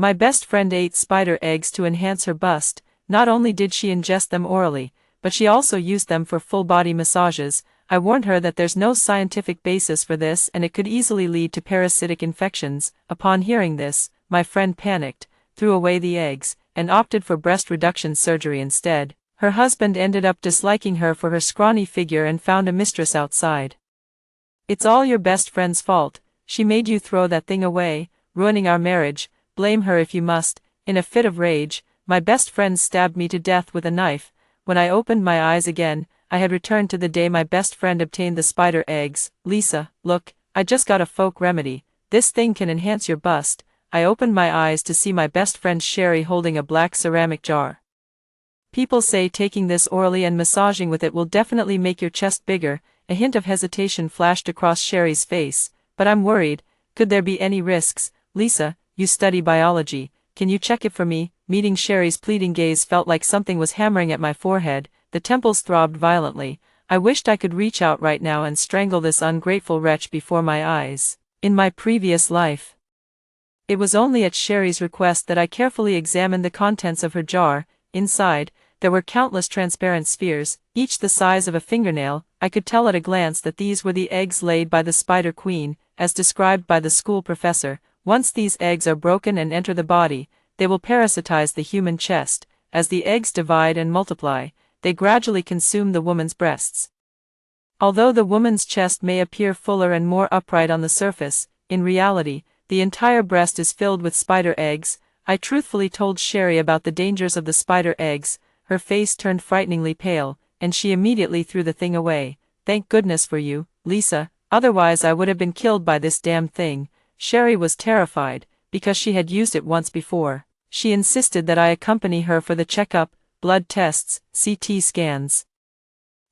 My best friend ate spider eggs to enhance her bust. Not only did she ingest them orally, but she also used them for full-body massages. I warned her that there's no scientific basis for this and it could easily lead to parasitic infections. Upon hearing this, my friend panicked, threw away the eggs, and opted for breast reduction surgery instead. Her husband ended up disliking her for her scrawny figure and found a mistress outside. It's all your best friend's fault. She made you throw that thing away, ruining our marriage. Blame her if you must. In a fit of rage, my best friend stabbed me to death with a knife. When I opened my eyes again, I had returned to the day my best friend obtained the spider eggs. Lisa, look, I just got a folk remedy. This thing can enhance your bust. I opened my eyes to see my best friend Sherry holding a black ceramic jar. People say taking this orally and massaging with it will definitely make your chest bigger. A hint of hesitation flashed across Sherry's face. But I'm worried. Could there be any risks? Lisa, you study biology. Can you check it for me? Meeting Sherry's pleading gaze felt like something was hammering at my forehead. The temples throbbed violently. I wished I could reach out right now and strangle this ungrateful wretch before my eyes. In my previous life, it was only at Sherry's request that I carefully examined the contents of her jar. Inside, there were countless transparent spheres, each the size of a fingernail. I could tell at a glance that these were the eggs laid by the spider queen, as described by the school professor. Once these eggs are broken and enter the body, they will parasitize the human chest. As the eggs divide and multiply, they gradually consume the woman's breasts. Although the woman's chest may appear fuller and more upright on the surface, in reality, the entire breast is filled with spider eggs. I truthfully told Sherry about the dangers of the spider eggs. Her face turned frighteningly pale, and she immediately threw the thing away. Thank goodness for you, Lisa, otherwise I would have been killed by this damn thing. Sherry was terrified, because she had used it once before. She insisted that I accompany her for the checkup, blood tests, CT scans,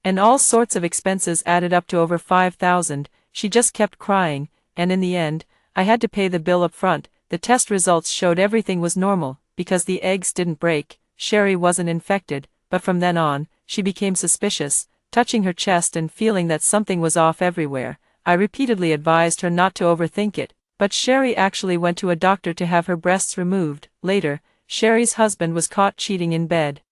and all sorts of expenses added up to over $5,000. She just kept crying, and in the end, I had to pay the bill up front. The test results showed everything was normal, because the eggs didn't break. Sherry wasn't infected, but from then on, she became suspicious, touching her chest and feeling that something was off everywhere. I repeatedly advised her not to overthink it, but Sherry actually went to a doctor to have her breasts removed. Later, Sherry's husband was caught cheating in bed.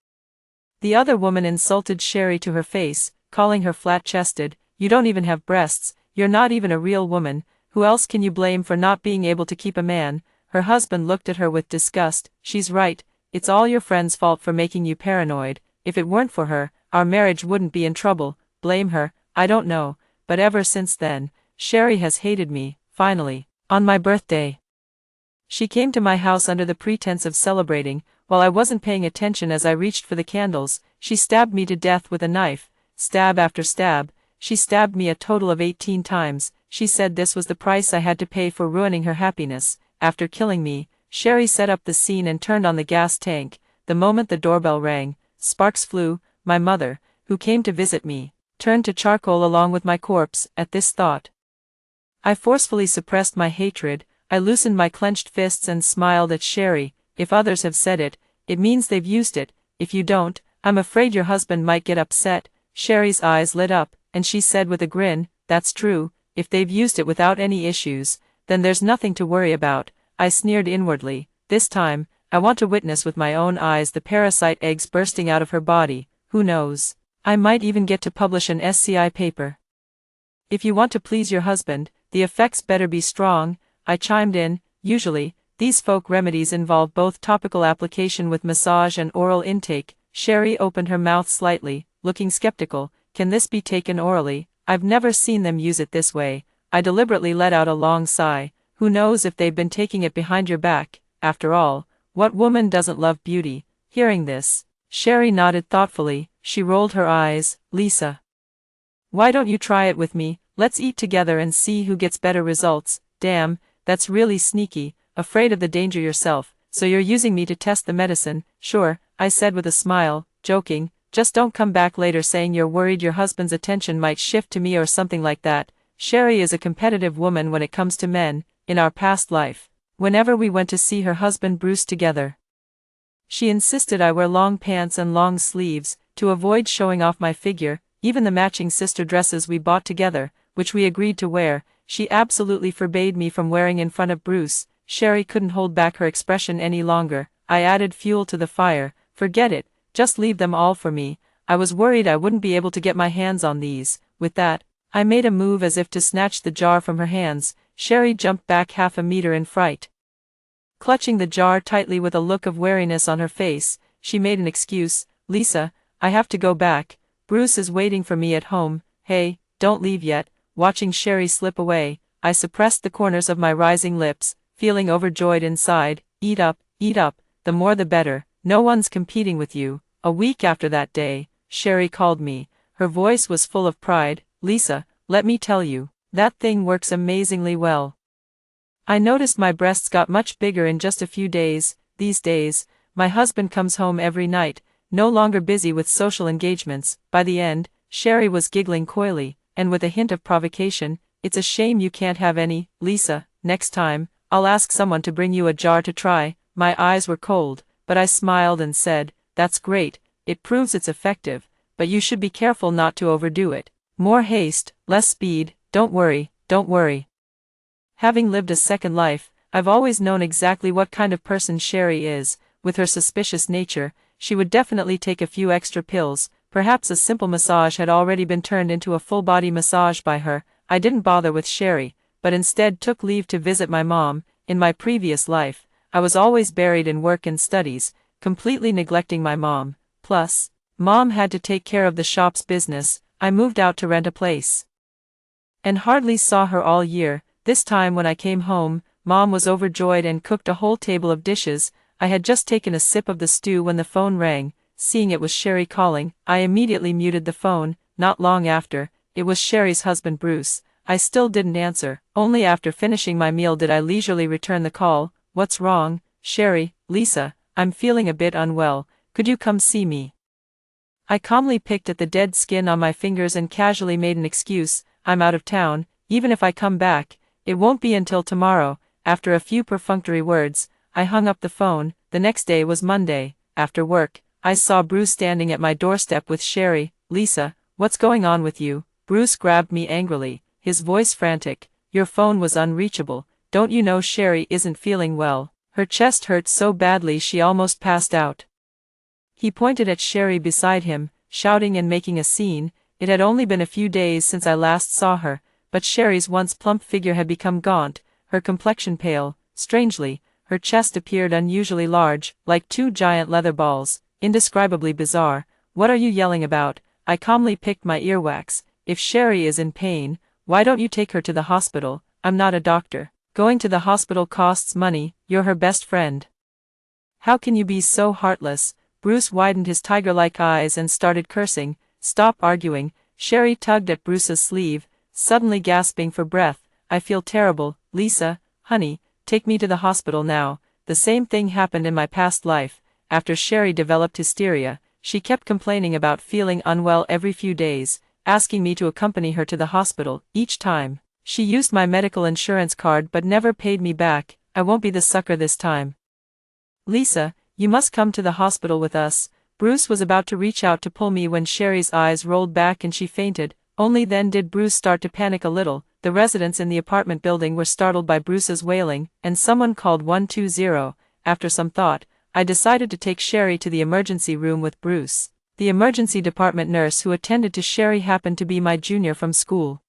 The other woman insulted Sherry to her face, calling her flat-chested. You don't even have breasts, you're not even a real woman. Who else can you blame for not being able to keep a man? Her husband looked at her with disgust. She's right, it's all your friend's fault for making you paranoid. If it weren't for her, our marriage wouldn't be in trouble. Blame her? I don't know, but ever since then, Sherry has hated me. Finally, on my birthday, she came to my house under the pretense of celebrating. While I wasn't paying attention as I reached for the candles, she stabbed me to death with a knife. Stab after stab, she stabbed me a total of 18 times. She said this was the price I had to pay for ruining her happiness. After killing me, Sherry set up the scene and turned on the gas tank. The moment the doorbell rang, sparks flew. My mother, who came to visit me, turned to charcoal along with my corpse. At this thought, I forcefully suppressed my hatred. I loosened my clenched fists and smiled at Sherry. If others have said it, it means they've used it. If you don't, I'm afraid your husband might get upset. Sherry's eyes lit up, and she said with a grin, that's true. If they've used it without any issues, then there's nothing to worry about. I sneered inwardly. This time, I want to witness with my own eyes the parasite eggs bursting out of her body. Who knows? I might even get to publish an SCI paper. If you want to please your husband, the effects better be strong, I chimed in. Usually, these folk remedies involve both topical application with massage and oral intake. Sherry opened her mouth slightly, looking skeptical. Can this be taken orally? I've never seen them use it this way. I deliberately let out a long sigh. Who knows if they've been taking it behind your back? After all, what woman doesn't love beauty? Hearing this, Sherry nodded thoughtfully. She rolled her eyes. Lisa, why don't you try it with me? Let's eat together and see who gets better results. Damn, that's really sneaky. Afraid of the danger yourself, so you're using me to test the medicine. Sure, I said with a smile, joking. Just don't come back later saying you're worried your husband's attention might shift to me or something like that. Sherry is a competitive woman when it comes to men. In our past life, whenever we went to see her husband Bruce together, she insisted I wear long pants and long sleeves, to avoid showing off my figure. Even the matching sister dresses we bought together, which we agreed to wear, she absolutely forbade me from wearing in front of Bruce. Sherry couldn't hold back her expression any longer. I added fuel to the fire. Forget it, just leave them all for me. I was worried I wouldn't be able to get my hands on these. With that, I made a move as if to snatch the jar from her hands. Sherry jumped back half a meter in fright. Clutching the jar tightly with a look of wariness on her face, she made an excuse. Lisa, I have to go back. Bruce is waiting for me at home. Hey, don't leave yet. Watching Sherry slip away, I suppressed the corners of my rising lips, feeling overjoyed inside. Eat up, the more the better. No one's competing with you. A week after that day, Sherry called me. Her voice was full of pride. Lisa, let me tell you, that thing works amazingly well. I noticed my breasts got much bigger in just a few days. These days, my husband comes home every night, no longer busy with social engagements. By the end, Sherry was giggling coyly, and with a hint of provocation, it's a shame you can't have any. Lisa, next time, I'll ask someone to bring you a jar to try. My eyes were cold, but I smiled and said, that's great, it proves it's effective, but you should be careful not to overdo it. More haste, less speed. Don't worry. Having lived a second life, I've always known exactly what kind of person Sherry is. With her suspicious nature, she would definitely take a few extra pills. Perhaps a simple massage had already been turned into a full-body massage by her. I didn't bother with Sherry, but instead took leave to visit my mom. In my previous life, I was always buried in work and studies, completely neglecting my mom. Plus, Mom had to take care of the shop's business. I moved out to rent a place and hardly saw her all year. This time when I came home, Mom was overjoyed and cooked a whole table of dishes. I had just taken a sip of the stew when the phone rang. Seeing it was Sherry calling, I immediately muted the phone. Not long after, it was Sherry's husband Bruce. I still didn't answer. Only after finishing my meal did I leisurely return the call. What's wrong, Sherry? Lisa, I'm feeling a bit unwell. Could you come see me? I calmly picked at the dead skin on my fingers and casually made an excuse. I'm out of town. Even if I come back, it won't be until tomorrow. After a few perfunctory words, I hung up the phone. The next day was Monday. After work, I saw Bruce standing at my doorstep with Sherry. Lisa, what's going on with you? Bruce grabbed me angrily, his voice frantic. Your phone was unreachable. Don't you know Sherry isn't feeling well? Her chest hurt so badly she almost passed out. He pointed at Sherry beside him, shouting and making a scene. It had only been a few days since I last saw her, but Sherry's once plump figure had become gaunt, her complexion pale. Strangely, her chest appeared unusually large, like two giant leather balls. Indescribably bizarre. What are you yelling about? I calmly picked my earwax. If Sherry is in pain, why don't you take her to the hospital? I'm not a doctor. Going to the hospital costs money. You're her best friend. How can you be so heartless? Bruce widened his tiger-like eyes and started cursing. Stop arguing. Sherry tugged at Bruce's sleeve, suddenly gasping for breath. I feel terrible. Lisa, honey, take me to the hospital now. The same thing happened in my past life. After Sherry developed hysteria, she kept complaining about feeling unwell every few days, asking me to accompany her to the hospital. Each time, she used my medical insurance card but never paid me back. I won't be the sucker this time. Lisa, you must come to the hospital with us. Bruce was about to reach out to pull me when Sherry's eyes rolled back and she fainted. Only then did Bruce start to panic a little. The residents in the apartment building were startled by Bruce's wailing, and someone called 120. After some thought, I decided to take Sherry to the emergency room with Bruce. The emergency department nurse who attended to Sherry happened to be my junior from school.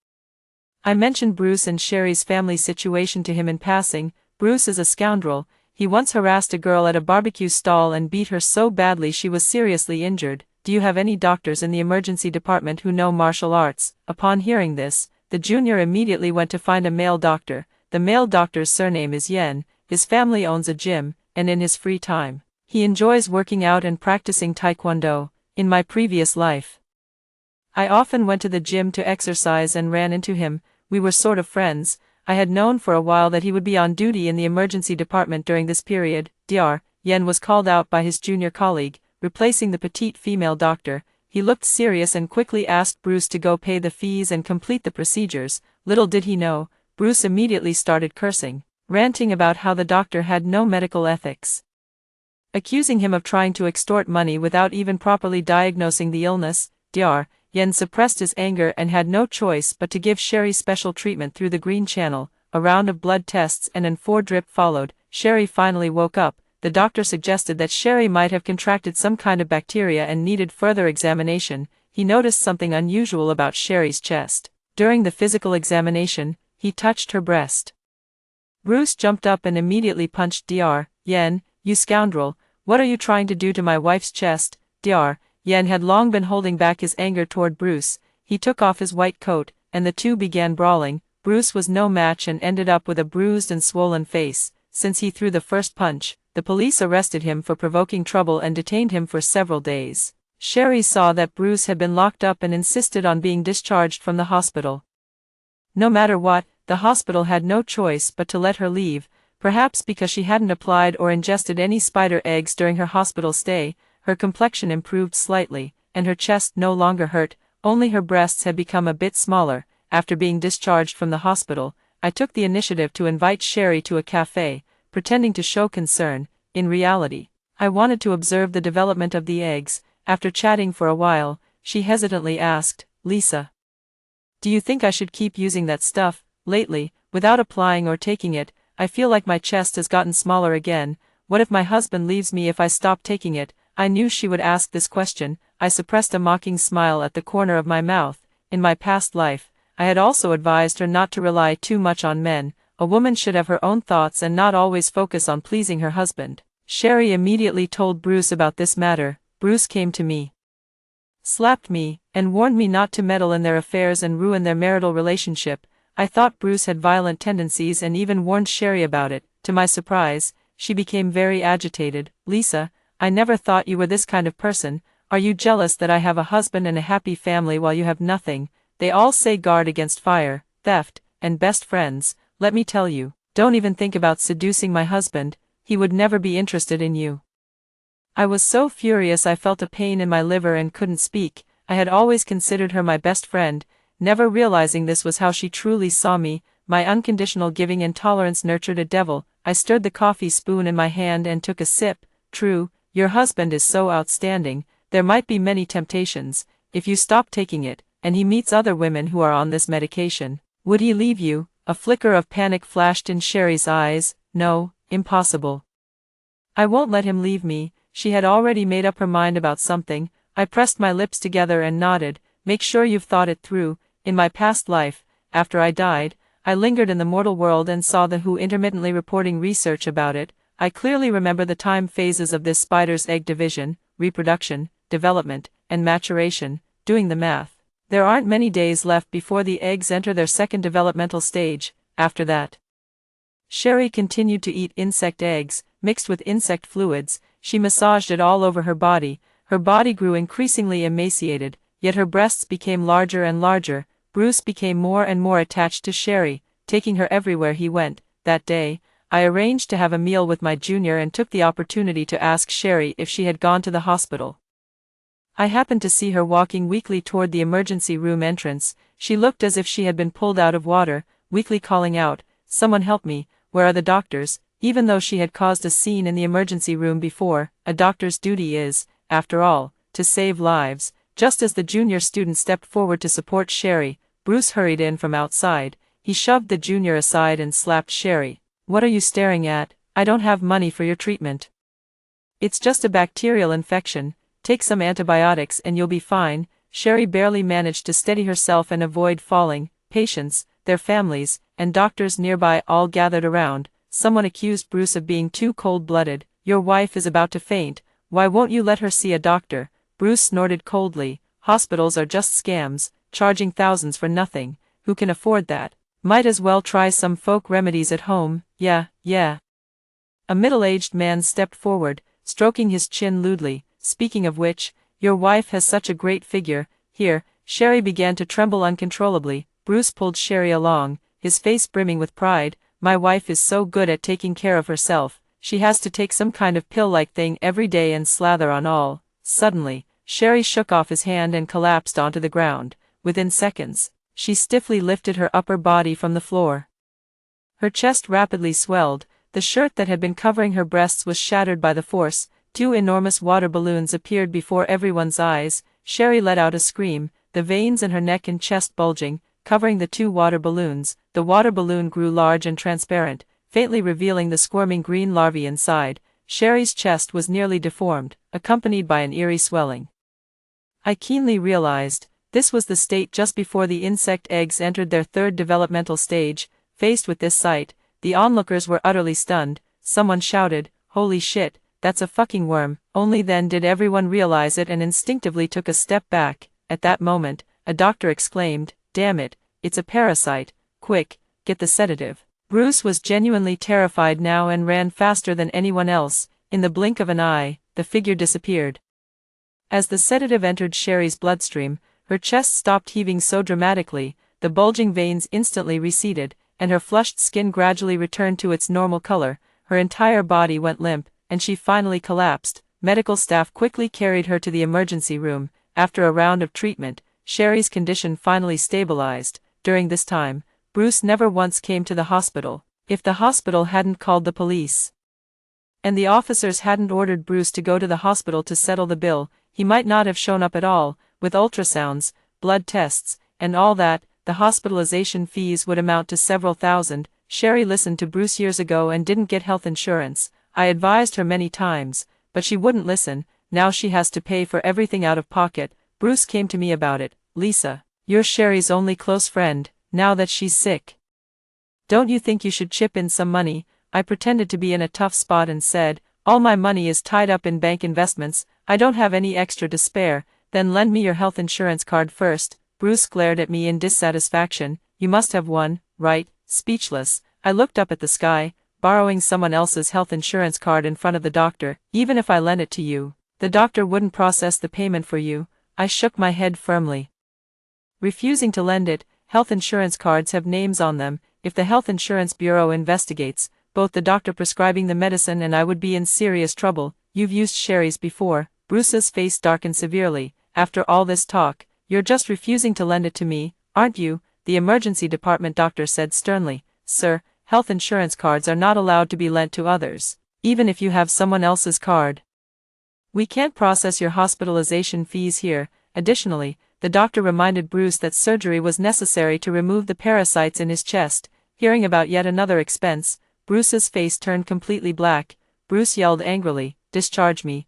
I mentioned Bruce and Sherry's family situation to him in passing. Bruce is a scoundrel. He once harassed a girl at a barbecue stall and beat her so badly she was seriously injured. Do you have any doctors in the emergency department who know martial arts? Upon hearing this, the junior immediately went to find a male doctor. The male doctor's surname is Yen. His family owns a gym, and in his free time, he enjoys working out and practicing taekwondo. In my previous life, I often went to the gym to exercise and ran into him. We were sort of friends. I had known for a while that he would be on duty in the emergency department during this period. Dr. Yen was called out by his junior colleague, replacing the petite female doctor. He looked serious and quickly asked Bruce to go pay the fees and complete the procedures. Little did he know, Bruce immediately started cursing, ranting about how the doctor had no medical ethics, accusing him of trying to extort money without even properly diagnosing the illness. Dr. Yen suppressed his anger and had no choice but to give Sherry special treatment through the Green Channel. a round of blood tests and an 4 drip followed. Sherry finally woke up. The doctor suggested that Sherry might have contracted some kind of bacteria and needed further examination. He noticed something unusual about Sherry's chest. During the physical examination, he touched her breast. Bruce jumped up and immediately punched Dr. Yen. "You scoundrel, what are you trying to do to my wife's chest?" Dr. Yen had long been holding back his anger toward Bruce. He took off his white coat, and the two began brawling. Bruce was no match and ended up with a bruised and swollen face. Since he threw the first punch, the police arrested him for provoking trouble and detained him for several days. Sherry saw that Bruce had been locked up and insisted on being discharged from the hospital. No matter what, the hospital had no choice but to let her leave, perhaps because she hadn't applied or ingested any spider eggs during her hospital stay. Her complexion improved slightly, and her chest no longer hurt, only her breasts had become a bit smaller. After being discharged from the hospital, I took the initiative to invite Sherry to a cafe, pretending to show concern. In reality, I wanted to observe the development of the eggs. After chatting for a while, she hesitantly asked, "Lisa, do you think I should keep using that stuff? Lately, without applying or taking it, I feel like my chest has gotten smaller again. What if my husband leaves me if I stop taking it?" I knew she would ask this question. I suppressed a mocking smile at the corner of my mouth. In my past life, I had also advised her not to rely too much on men. A woman should have her own thoughts and not always focus on pleasing her husband. Sherry immediately told Bruce about this matter. Bruce came to me, slapped me, and warned me not to meddle in their affairs and ruin their marital relationship. I thought Bruce had violent tendencies and even warned Sherry about it. To my surprise, she became very agitated. "Lisa, I never thought you were this kind of person. Are you jealous that I have a husband and a happy family while you have nothing? They all say guard against fire, theft, and best friends. Let me tell you, don't even think about seducing my husband. He would never be interested in you." I was so furious I felt a pain in my liver and couldn't speak. I had always considered her my best friend, never realizing this was how she truly saw me. My unconditional giving and tolerance nurtured a devil. I stirred the coffee spoon in my hand and took a sip. "True, your husband is so outstanding. There might be many temptations. If you stop taking it, and he meets other women who are on this medication, would he leave you?" A flicker of panic flashed in Sherry's eyes. "No, impossible. I won't let him leave me." She had already made up her mind about something. I pressed my lips together and nodded. "Make sure you've thought it through. In my past life, after I died, I lingered in the mortal world and saw the WHO intermittently reporting research about it. I clearly remember the time phases of this spider's egg division, reproduction, development, and maturation. Doing the math, there aren't many days left before the eggs enter their second developmental stage. After that." Sherry continued to eat insect eggs, mixed with insect fluids. She massaged it all over her body. Her body grew increasingly emaciated, yet her breasts became larger and larger. Bruce became more and more attached to Sherry, taking her everywhere he went. That day, I arranged to have a meal with my junior and took the opportunity to ask Sherry if she had gone to the hospital. I happened to see her walking weakly toward the emergency room entrance. She looked as if she had been pulled out of water, weakly calling out, "Someone help me, where are the doctors?" Even though she had caused a scene in the emergency room before, a doctor's duty is, after all, to save lives. Just as the junior student stepped forward to support Sherry, Bruce hurried in from outside. He shoved the junior aside and slapped Sherry. "What are you staring at? I don't have money for your treatment. It's just a bacterial infection. Take some antibiotics and you'll be fine." Sherry barely managed to steady herself and avoid falling. Patients, their families, and doctors nearby all gathered around. Someone accused Bruce of being too cold-blooded. "Your wife is about to faint. Why won't you let her see a doctor?" Bruce snorted coldly. "Hospitals are just scams, charging thousands for nothing. Who can afford that? Might as well try some folk remedies at home." Yeah. A middle-aged man stepped forward, stroking his chin lewdly. "Speaking of which, your wife has such a great figure." Here, Sherry began to tremble uncontrollably. Bruce pulled Sherry along, his face brimming with pride. "My wife is so good at taking care of herself. She has to take some kind of pill-like thing every day and slather on all." Suddenly, Sherry shook off his hand and collapsed onto the ground. Within seconds, she stiffly lifted her upper body from the floor. Her chest rapidly swelled. The shirt that had been covering her breasts was shattered by the force. 2 enormous water balloons appeared before everyone's eyes. Sherry let out a scream, the veins in her neck and chest bulging. covering the 2 water balloons. The water balloon grew large and transparent, faintly revealing the squirming green larvae inside. Sherry's chest was nearly deformed, accompanied by an eerie swelling. I keenly realized, this was the state just before the insect eggs entered their 3rd developmental stage. Faced with this sight, the onlookers were utterly stunned. Someone shouted, "Holy shit, that's a fucking worm." Only then did everyone realize it and instinctively took a step back. At that moment, a doctor exclaimed, "Damn it, it's a parasite, quick, get the sedative." Bruce was genuinely terrified now and ran faster than anyone else. In the blink of an eye, the figure disappeared. As the sedative entered Sherry's bloodstream, her chest stopped heaving so dramatically, the bulging veins instantly receded, and her flushed skin gradually returned to its normal color. Her entire body went limp, and she finally collapsed. Medical staff quickly carried her to the emergency room. After a round of treatment, Sherry's condition finally stabilized. During this time, Bruce never once came to the hospital. If the hospital hadn't called the police, and the officers hadn't ordered Bruce to go to the hospital to settle the bill, he might not have shown up at all. With ultrasounds, blood tests, and all that, the hospitalization fees would amount to several thousand. Sherry listened to Bruce years ago and didn't get health insurance. I advised her many times, but she wouldn't listen. Now she has to pay for everything out of pocket. Bruce came to me about it. "Lisa, you're Sherry's only close friend, now that she's sick. Don't you think you should chip in some money?" I pretended to be in a tough spot and said, "All my money is tied up in bank investments, I don't have any extra to spare." "Then lend me your health insurance card first." Bruce glared at me in dissatisfaction. "You must have one, right?" Speechless, I looked up at the sky. Borrowing someone else's health insurance card in front of the doctor, even if I lent it to you, the doctor wouldn't process the payment for you. I shook my head firmly, refusing to lend it. Health insurance cards have names on them. If the Health Insurance Bureau investigates, both the doctor prescribing the medicine and I would be in serious trouble. "You've used Sherry's before." Bruce's face darkened severely. "After all this talk, you're just refusing to lend it to me, aren't you?" The emergency department doctor said sternly. "Sir, health insurance cards are not allowed to be lent to others, even if you have someone else's card. We can't process your hospitalization fees here." Additionally, the doctor reminded Bruce that surgery was necessary to remove the parasites in his chest. Hearing about yet another expense, Bruce's face turned completely black. Bruce yelled angrily, discharge me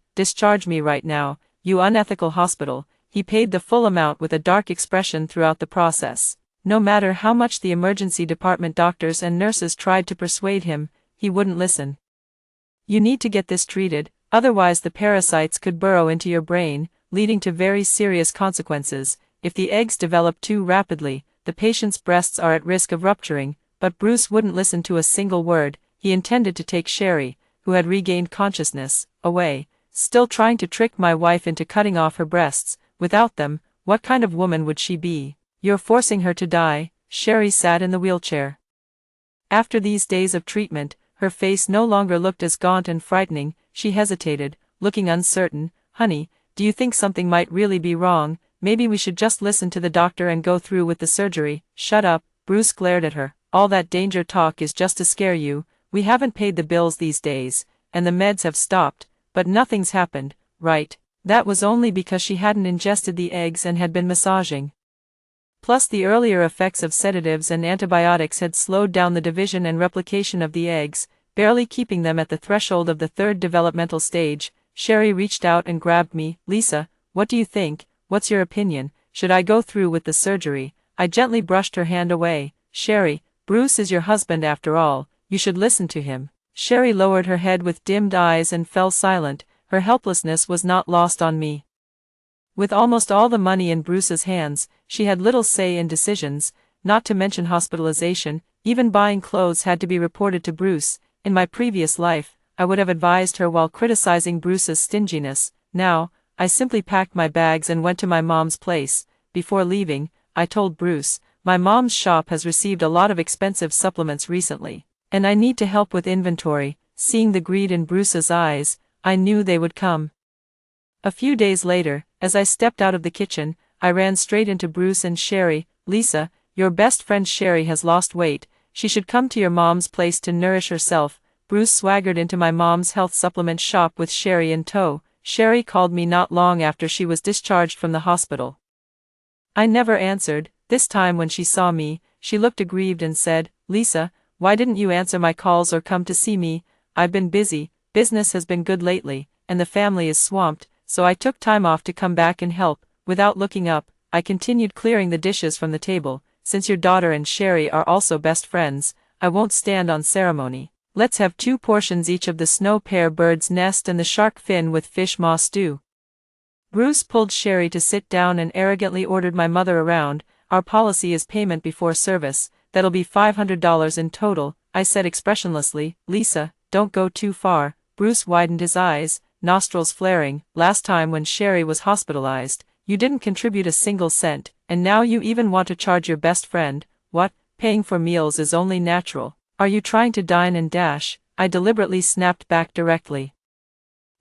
right now, you unethical hospital." He paid the full amount with a dark expression throughout the process. No matter how much the emergency department doctors and nurses tried to persuade him, he wouldn't listen. "You need to get this treated, otherwise the parasites could burrow into your brain, leading to very serious consequences. If the eggs develop too rapidly, the patient's breasts are at risk of rupturing." But Bruce wouldn't listen to a single word. He intended to take Sherry, who had regained consciousness, away, still trying to trick my wife into cutting off her breasts. Without them, what kind of woman would she be? "You're forcing her to die." Sherry sat in the wheelchair. After these days of treatment, her face no longer looked as gaunt and frightening. She hesitated, looking uncertain. "Honey, do you think something might really be wrong? Maybe we should just listen to the doctor and go through with the surgery." "Shut up," Bruce glared at her. "All that danger talk is just to scare you. We haven't paid the bills these days, and the meds have stopped, but nothing's happened, right?" That was only because she hadn't ingested the eggs and had been massaging. Plus the earlier effects of sedatives and antibiotics had slowed down the division and replication of the eggs, barely keeping them at the threshold of the 3rd developmental stage. Sherry reached out and grabbed me. "Lisa, what do you think? What's your opinion? Should I go through with the surgery?" I gently brushed her hand away. "Sherry, Bruce is your husband after all, you should listen to him." Sherry lowered her head with dimmed eyes and fell silent. Her helplessness was not lost on me. With almost all the money in Bruce's hands, she had little say in decisions, not to mention hospitalization. Even buying clothes had to be reported to Bruce. In my previous life, I would have advised her while criticizing Bruce's stinginess. Now, I simply packed my bags and went to my mom's place. Before leaving, I told Bruce, "My mom's shop has received a lot of expensive supplements recently, and I need to help with inventory." Seeing the greed in Bruce's eyes, I knew they would come. A few days later, as I stepped out of the kitchen, I ran straight into Bruce and Sherry. "Lisa, your best friend Sherry has lost weight. She should come to your mom's place to nourish herself." Bruce swaggered into my mom's health supplement shop with Sherry in tow. Sherry called me not long after she was discharged from the hospital. I never answered. This time when she saw me, she looked aggrieved and said, "Lisa, why didn't you answer my calls or come to see me? I've been busy, business has been good lately, and the family is swamped, so I took time off to come back and help." Without looking up, I continued clearing the dishes from the table. "Since your daughter and Sherry are also best friends, I won't stand on ceremony. Let's have 2 portions each of the snow pear bird's nest and the shark fin with fish maw stew." Bruce pulled Sherry to sit down and arrogantly ordered my mother around. "Our policy is payment before service, that'll be $500 in total," I said expressionlessly. "Lisa, don't go too far." Bruce widened his eyes, nostrils flaring. "Last time when Sherry was hospitalized, you didn't contribute a single cent, and now you even want to charge your best friend. What? Paying for meals is only natural. Are you trying to dine and dash?" I deliberately snapped back directly.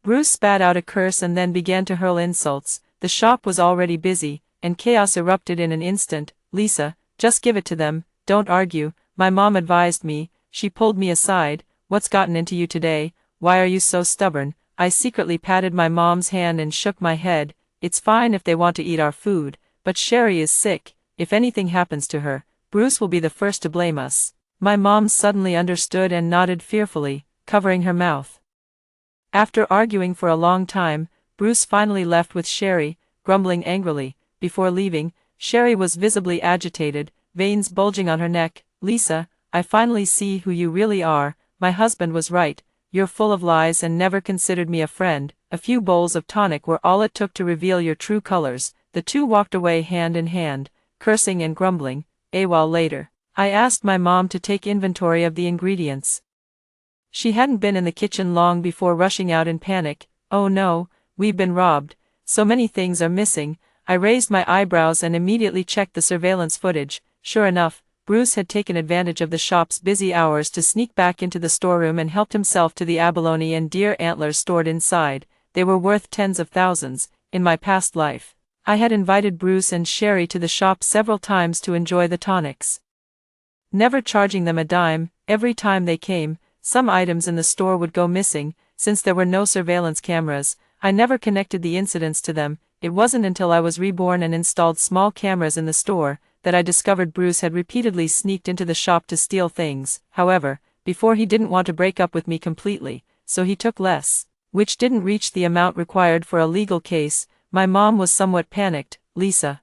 Bruce spat out a curse and then began to hurl insults. The shop was already busy, and chaos erupted in an instant. "Lisa, just give it to them, don't argue," my mom advised me. She pulled me aside. "What's gotten into you today? Why are you so stubborn?" I secretly patted my mom's hand and shook my head. "It's fine if they want to eat our food, but Sherry is sick. If anything happens to her, Bruce will be the first to blame us." My mom suddenly understood and nodded fearfully, covering her mouth. After arguing for a long time, Bruce finally left with Sherry, grumbling angrily. Before leaving, Sherry was visibly agitated, veins bulging on her neck. "Lisa, I finally see who you really are. My husband was right. You're full of lies and never considered me a friend. A few bowls of tonic were all it took to reveal your true colors." The two walked away hand in hand, cursing and grumbling. A while later, I asked my mom to take inventory of the ingredients. She hadn't been in the kitchen long before rushing out in panic. "Oh no, we've been robbed. So many things are missing." I raised my eyebrows and immediately checked the surveillance footage. Sure enough, Bruce had taken advantage of the shop's busy hours to sneak back into the storeroom and helped himself to the abalone and deer antlers stored inside. They were worth tens of thousands. In my past life, I had invited Bruce and Sherry to the shop several times to enjoy the tonics, never charging them a dime. Every time they came, some items in the store would go missing. Since there were no surveillance cameras, I never connected the incidents to them. It wasn't until I was reborn and installed small cameras in the store that I discovered Bruce had repeatedly sneaked into the shop to steal things. However, before he didn't want to break up with me completely, so he took less, which didn't reach the amount required for a legal case. My mom was somewhat panicked. "Lisa,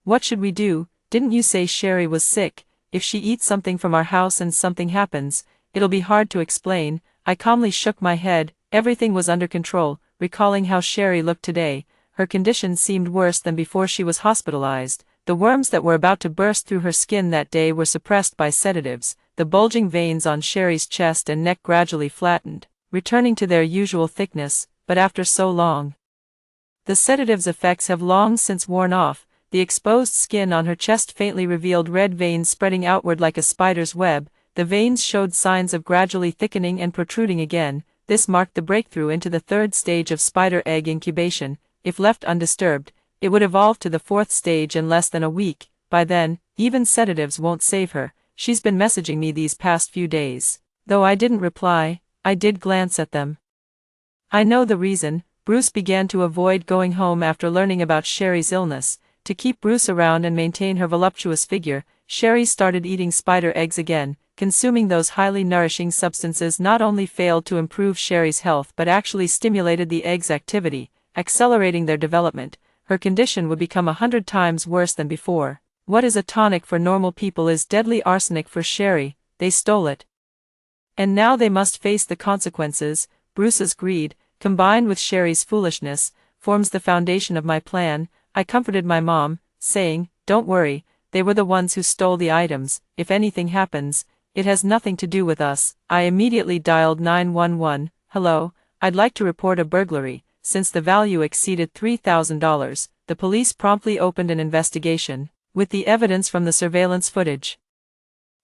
what should we do? Didn't you say Sherry was sick? If she eats something from our house and something happens, it'll be hard to explain." I calmly shook my head. Everything was under control. Recalling how Sherry looked today, her condition seemed worse than before she was hospitalized. The worms that were about to burst through her skin that day were suppressed by sedatives. The bulging veins on Sherry's chest and neck gradually flattened, returning to their usual thickness. But after so long, the sedative's effects have long since worn off. The exposed skin on her chest faintly revealed red veins spreading outward like a spider's web. The veins showed signs of gradually thickening and protruding again. This marked the breakthrough into the 3rd stage of spider egg incubation. If left undisturbed, it would evolve to the 4th stage in less than a week. By then, even sedatives won't save her. She's been messaging me these past few days. Though I didn't reply, I did glance at them. I know the reason. Bruce began to avoid going home after learning about Sherry's illness. To keep Bruce around and maintain her voluptuous figure, Sherry started eating spider eggs again. Consuming those highly nourishing substances not only failed to improve Sherry's health but actually stimulated the eggs' activity, accelerating their development. Her condition would become 100 times worse than before. What is a tonic for normal people is deadly arsenic for Sherry. They stole it, and now they must face the consequences. Bruce's greed, combined with Sherry's foolishness, forms the foundation of my plan. I comforted my mom, saying, "Don't worry, they were the ones who stole the items. If anything happens, it has nothing to do with us." I immediately dialed 911. "Hello, I'd like to report a burglary." Since the value exceeded $3,000, the police promptly opened an investigation, with the evidence from the surveillance footage.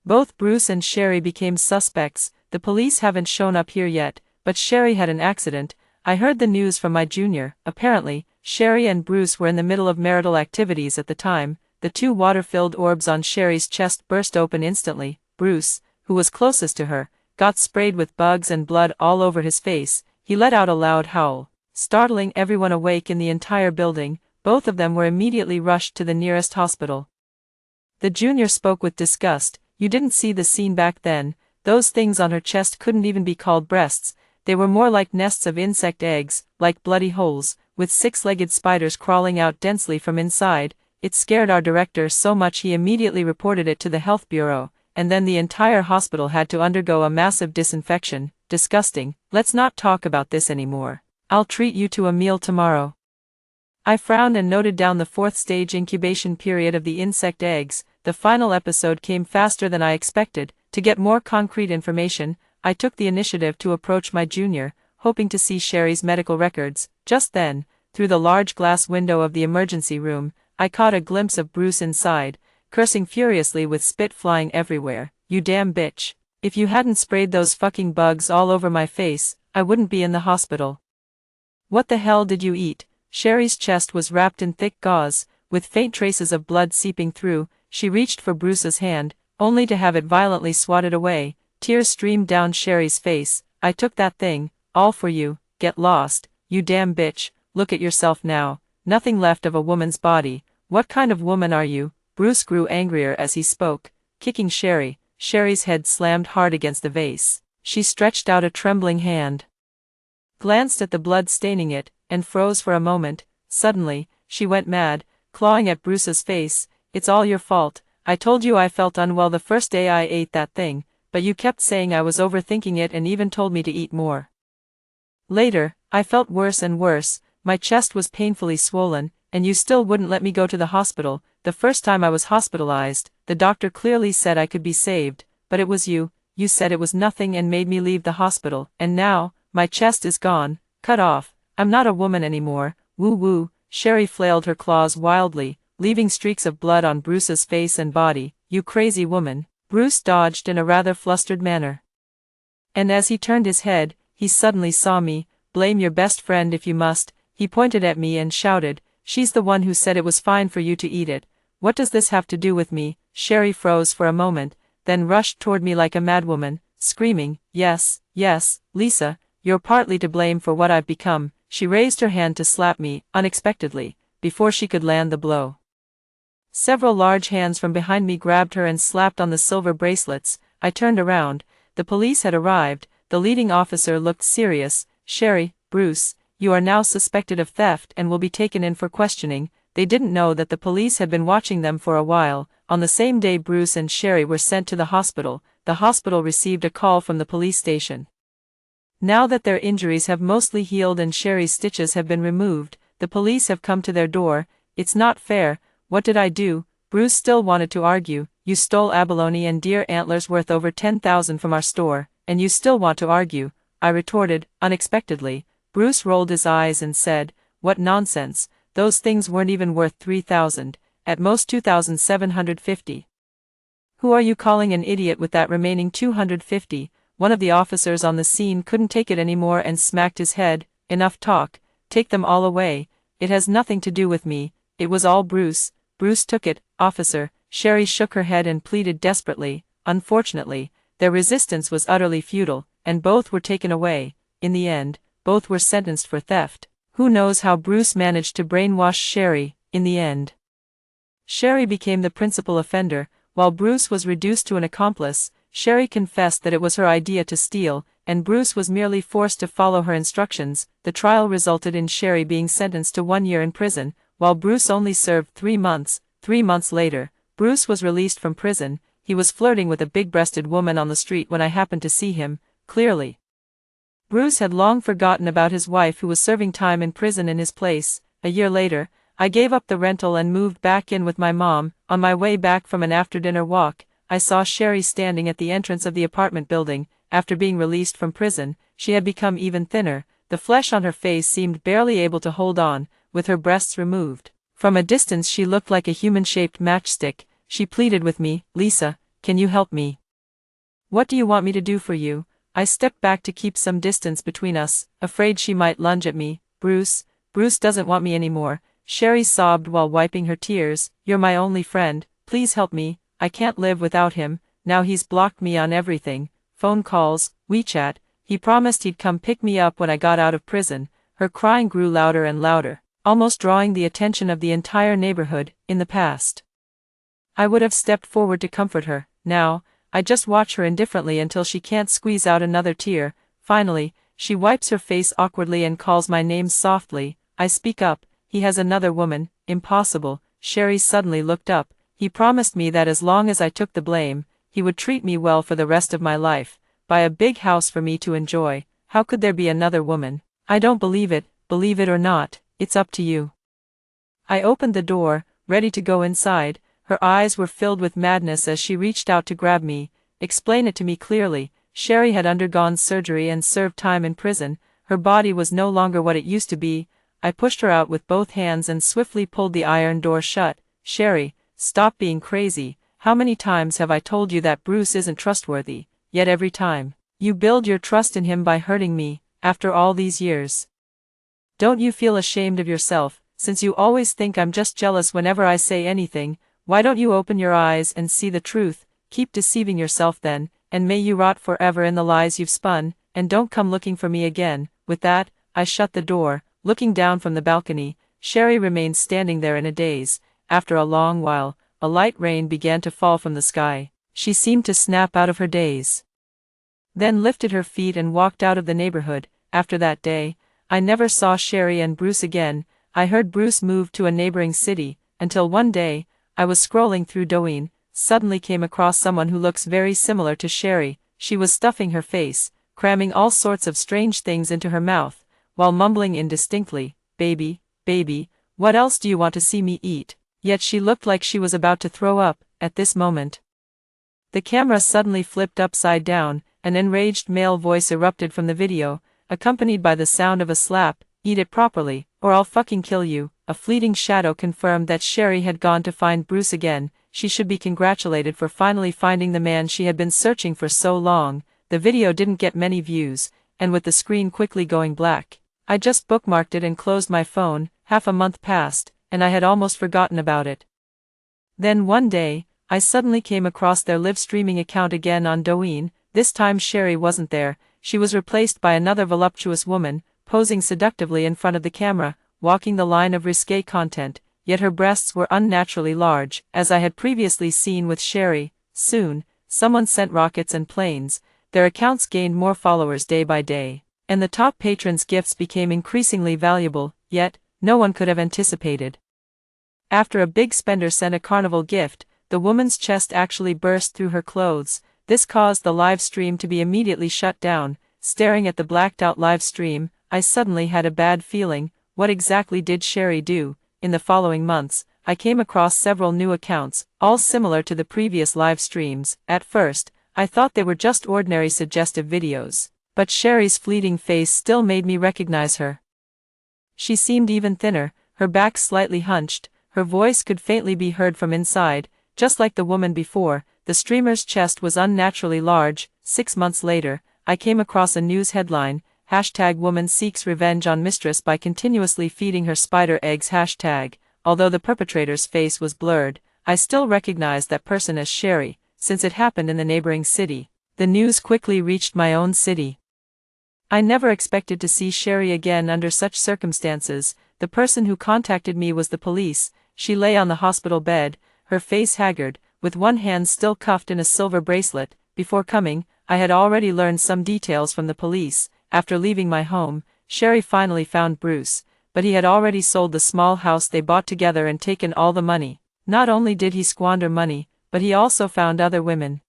Both Bruce and Sherry became suspects. The police haven't shown up here yet, but Sherry had an accident. I heard the news from my junior. Apparently, Sherry and Bruce were in the middle of marital activities at the time. The 2 water-filled orbs on Sherry's chest burst open instantly. Bruce, who was closest to her, got sprayed with bugs and blood all over his face. He let out a loud howl, startling everyone awake in the entire building. Both of them were immediately rushed to the nearest hospital. The junior spoke with disgust. You didn't see the scene back then. Those things on her chest couldn't even be called breasts. They were more like nests of insect eggs, like bloody holes, with six-legged spiders crawling out densely from inside. It scared our director so much he immediately reported it to the health bureau, and then the entire hospital had to undergo a massive disinfection. Disgusting. Let's not talk about this anymore. I'll treat you to a meal tomorrow. I frowned and noted down the fourth stage incubation period of the insect eggs. The final episode came faster than I expected. To get more concrete information, I took the initiative to approach my junior, hoping to see Sherry's medical records. Just then, through the large glass window of the emergency room, I caught a glimpse of Bruce inside, cursing furiously with spit flying everywhere. You damn bitch. If you hadn't sprayed those fucking bugs all over my face, I wouldn't be in the hospital. What the hell did you eat? Sherry's chest was wrapped in thick gauze, with faint traces of blood seeping through. She reached for Bruce's hand, only to have it violently swatted away. Tears streamed down Sherry's face. I took that thing, all for you. Get lost, you damn bitch. Look at yourself now. Nothing left of a woman's body. What kind of woman are you? Bruce grew angrier as he spoke, kicking Sherry. Sherry's head slammed hard against the vase. She stretched out a trembling hand, glanced at the blood staining it, and froze for a moment. Suddenly, she went mad, clawing at Bruce's face. It's all your fault. I told you I felt unwell the first day I ate that thing, but you kept saying I was overthinking it and even told me to eat more. Later, I felt worse and worse. My chest was painfully swollen, and you still wouldn't let me go to the hospital. The first time I was hospitalized, the doctor clearly said I could be saved, but it was you. You said it was nothing and made me leave the hospital, and now, my chest is gone, cut off. I'm not a woman anymore. Woo-woo. Sherry flailed her claws wildly, leaving streaks of blood on Bruce's face and body. You crazy woman. Bruce dodged in a rather flustered manner, and as he turned his head, he suddenly saw me. Blame your best friend if you must. He pointed at me and shouted, she's the one who said it was fine for you to eat it. What does this have to do with me? Sherry froze for a moment, then rushed toward me like a madwoman, screaming, yes, Lisa, you're partly to blame for what I've become. She raised her hand to slap me, unexpectedly, before she could land the blow. Several large hands from behind me grabbed her and slapped on the silver bracelets. I turned around. The police had arrived. The leading officer looked serious. Sherry, Bruce, you are now suspected of theft and will be taken in for questioning. They didn't know that the police had been watching them for a while. On the same day Bruce and Sherry were sent to the hospital received a call from the police station. Now that their injuries have mostly healed and Sherry's stitches have been removed, the police have come to their door. It's not fair. What did I do? Bruce still wanted to argue. You stole abalone and deer antlers worth over 10,000 from our store, and you still want to argue, I retorted, unexpectedly. Bruce rolled his eyes and said, what nonsense, those things weren't even worth 3,000, at most 2,750. Who are you calling an idiot with that remaining 250? One of the officers on the scene couldn't take it anymore and smacked his head. Enough talk, take them all away. It has nothing to do with me, it was all Bruce. Bruce took it, officer. Sherry shook her head and pleaded desperately. Unfortunately, their resistance was utterly futile, and both were taken away. In the end, both were sentenced for theft. Who knows how Bruce managed to brainwash Sherry, in the end. Sherry became the principal offender, while Bruce was reduced to an accomplice. Sherry confessed that it was her idea to steal, and Bruce was merely forced to follow her instructions. The trial resulted in Sherry being sentenced to 1 year in prison, while Bruce only served 3 months. 3 months later, Bruce was released from prison. He was flirting with a big-breasted woman on the street when I happened to see him, clearly. Bruce had long forgotten about his wife who was serving time in prison in his place. A year later, I gave up the rental and moved back in with my mom. On my way back from an after-dinner walk, I saw Sherry standing at the entrance of the apartment building. After being released from prison, she had become even thinner. The flesh on her face seemed barely able to hold on, with her breasts removed. From a distance she looked like a human-shaped matchstick. She pleaded with me, Lisa, can you help me? What do you want me to do for you? I stepped back to keep some distance between us, afraid she might lunge at me. Bruce doesn't want me anymore. Sherry sobbed while wiping her tears. You're my only friend, please help me. I can't live without him. Now he's blocked me on everything. Phone calls, WeChat. He promised he'd come pick me up when I got out of prison. Her crying grew louder and louder, almost drawing the attention of the entire neighborhood. In the past, I would have stepped forward to comfort her. Now, I just watch her indifferently until she can't squeeze out another tear. Finally, she wipes her face awkwardly and calls my name softly. I speak up. He has another woman. Impossible. Sherry suddenly looked up. He promised me that as long as I took the blame, he would treat me well for the rest of my life, buy a big house for me to enjoy. How could there be another woman? I don't believe it or not, it's up to you. I opened the door, ready to go inside. Her eyes were filled with madness as she reached out to grab me. Explain it to me clearly. Sherry had undergone surgery and served time in prison. Her body was no longer what it used to be. I pushed her out with both hands and swiftly pulled the iron door shut. Sherry, stop being crazy. How many times have I told you that Bruce isn't trustworthy? Yet every time, you build your trust in him by hurting me, after all these years. Don't you feel ashamed of yourself, since you always think I'm just jealous whenever I say anything? Why don't you open your eyes and see the truth? Keep deceiving yourself then, and may you rot forever in the lies you've spun, and don't come looking for me again. With that, I shut the door. Looking down from the balcony, Sherry remained standing there in a daze. After a long while, a light rain began to fall from the sky. She seemed to snap out of her daze. Then lifted her feet and walked out of the neighborhood. After that day, I never saw Sherry and Bruce again. I heard Bruce moved to a neighboring city, until one day, I was scrolling through Douyin, suddenly came across someone who looks very similar to Sherry. She was stuffing her face, cramming all sorts of strange things into her mouth, while mumbling indistinctly, "Baby, baby, what else do you want to see me eat?" Yet she looked like she was about to throw up. At this moment, the camera suddenly flipped upside down. An enraged male voice erupted from the video, accompanied by the sound of a slap. "Eat it properly, or I'll fucking kill you." A fleeting shadow confirmed that Sherry had gone to find Bruce again. She should be congratulated for finally finding the man she had been searching for so long. The video didn't get many views, and with the screen quickly going black, I just bookmarked it and closed my phone. Half a month passed, and I had almost forgotten about it. Then one day, I suddenly came across their live streaming account again on Douyin. This time Sherry wasn't there. She was replaced by another voluptuous woman, posing seductively in front of the camera, walking the line of risque content, yet her breasts were unnaturally large, as I had previously seen with Sherry. Soon, someone sent rockets and planes. Their accounts gained more followers day by day, and the top patrons' gifts became increasingly valuable, yet, no one could have anticipated. After a big spender sent a carnival gift, the woman's chest actually burst through her clothes. This caused the live stream to be immediately shut down. Staring at the blacked-out live stream, I suddenly had a bad feeling. What exactly did Sherry do? In the following months, I came across several new accounts, all similar to the previous live streams. At first, I thought they were just ordinary suggestive videos, but Sherry's fleeting face still made me recognize her. She seemed even thinner, her back slightly hunched, her voice could faintly be heard from inside. Just like the woman before, the streamer's chest was unnaturally large. 6 months later, I came across a news headline, #Woman seeks revenge on mistress by continuously feeding her spider eggs. Although the perpetrator's face was blurred, I still recognized that person as Sherry, since it happened in the neighboring city. The news quickly reached my own city. I never expected to see Sherry again under such circumstances. The person who contacted me was the police. She lay on the hospital bed, her face haggard, with one hand still cuffed in a silver bracelet. Before coming, I had already learned some details from the police. After leaving my home, Sherry finally found Bruce, but he had already sold the small house they bought together and taken all the money. Not only did he squander money, but he also found other women.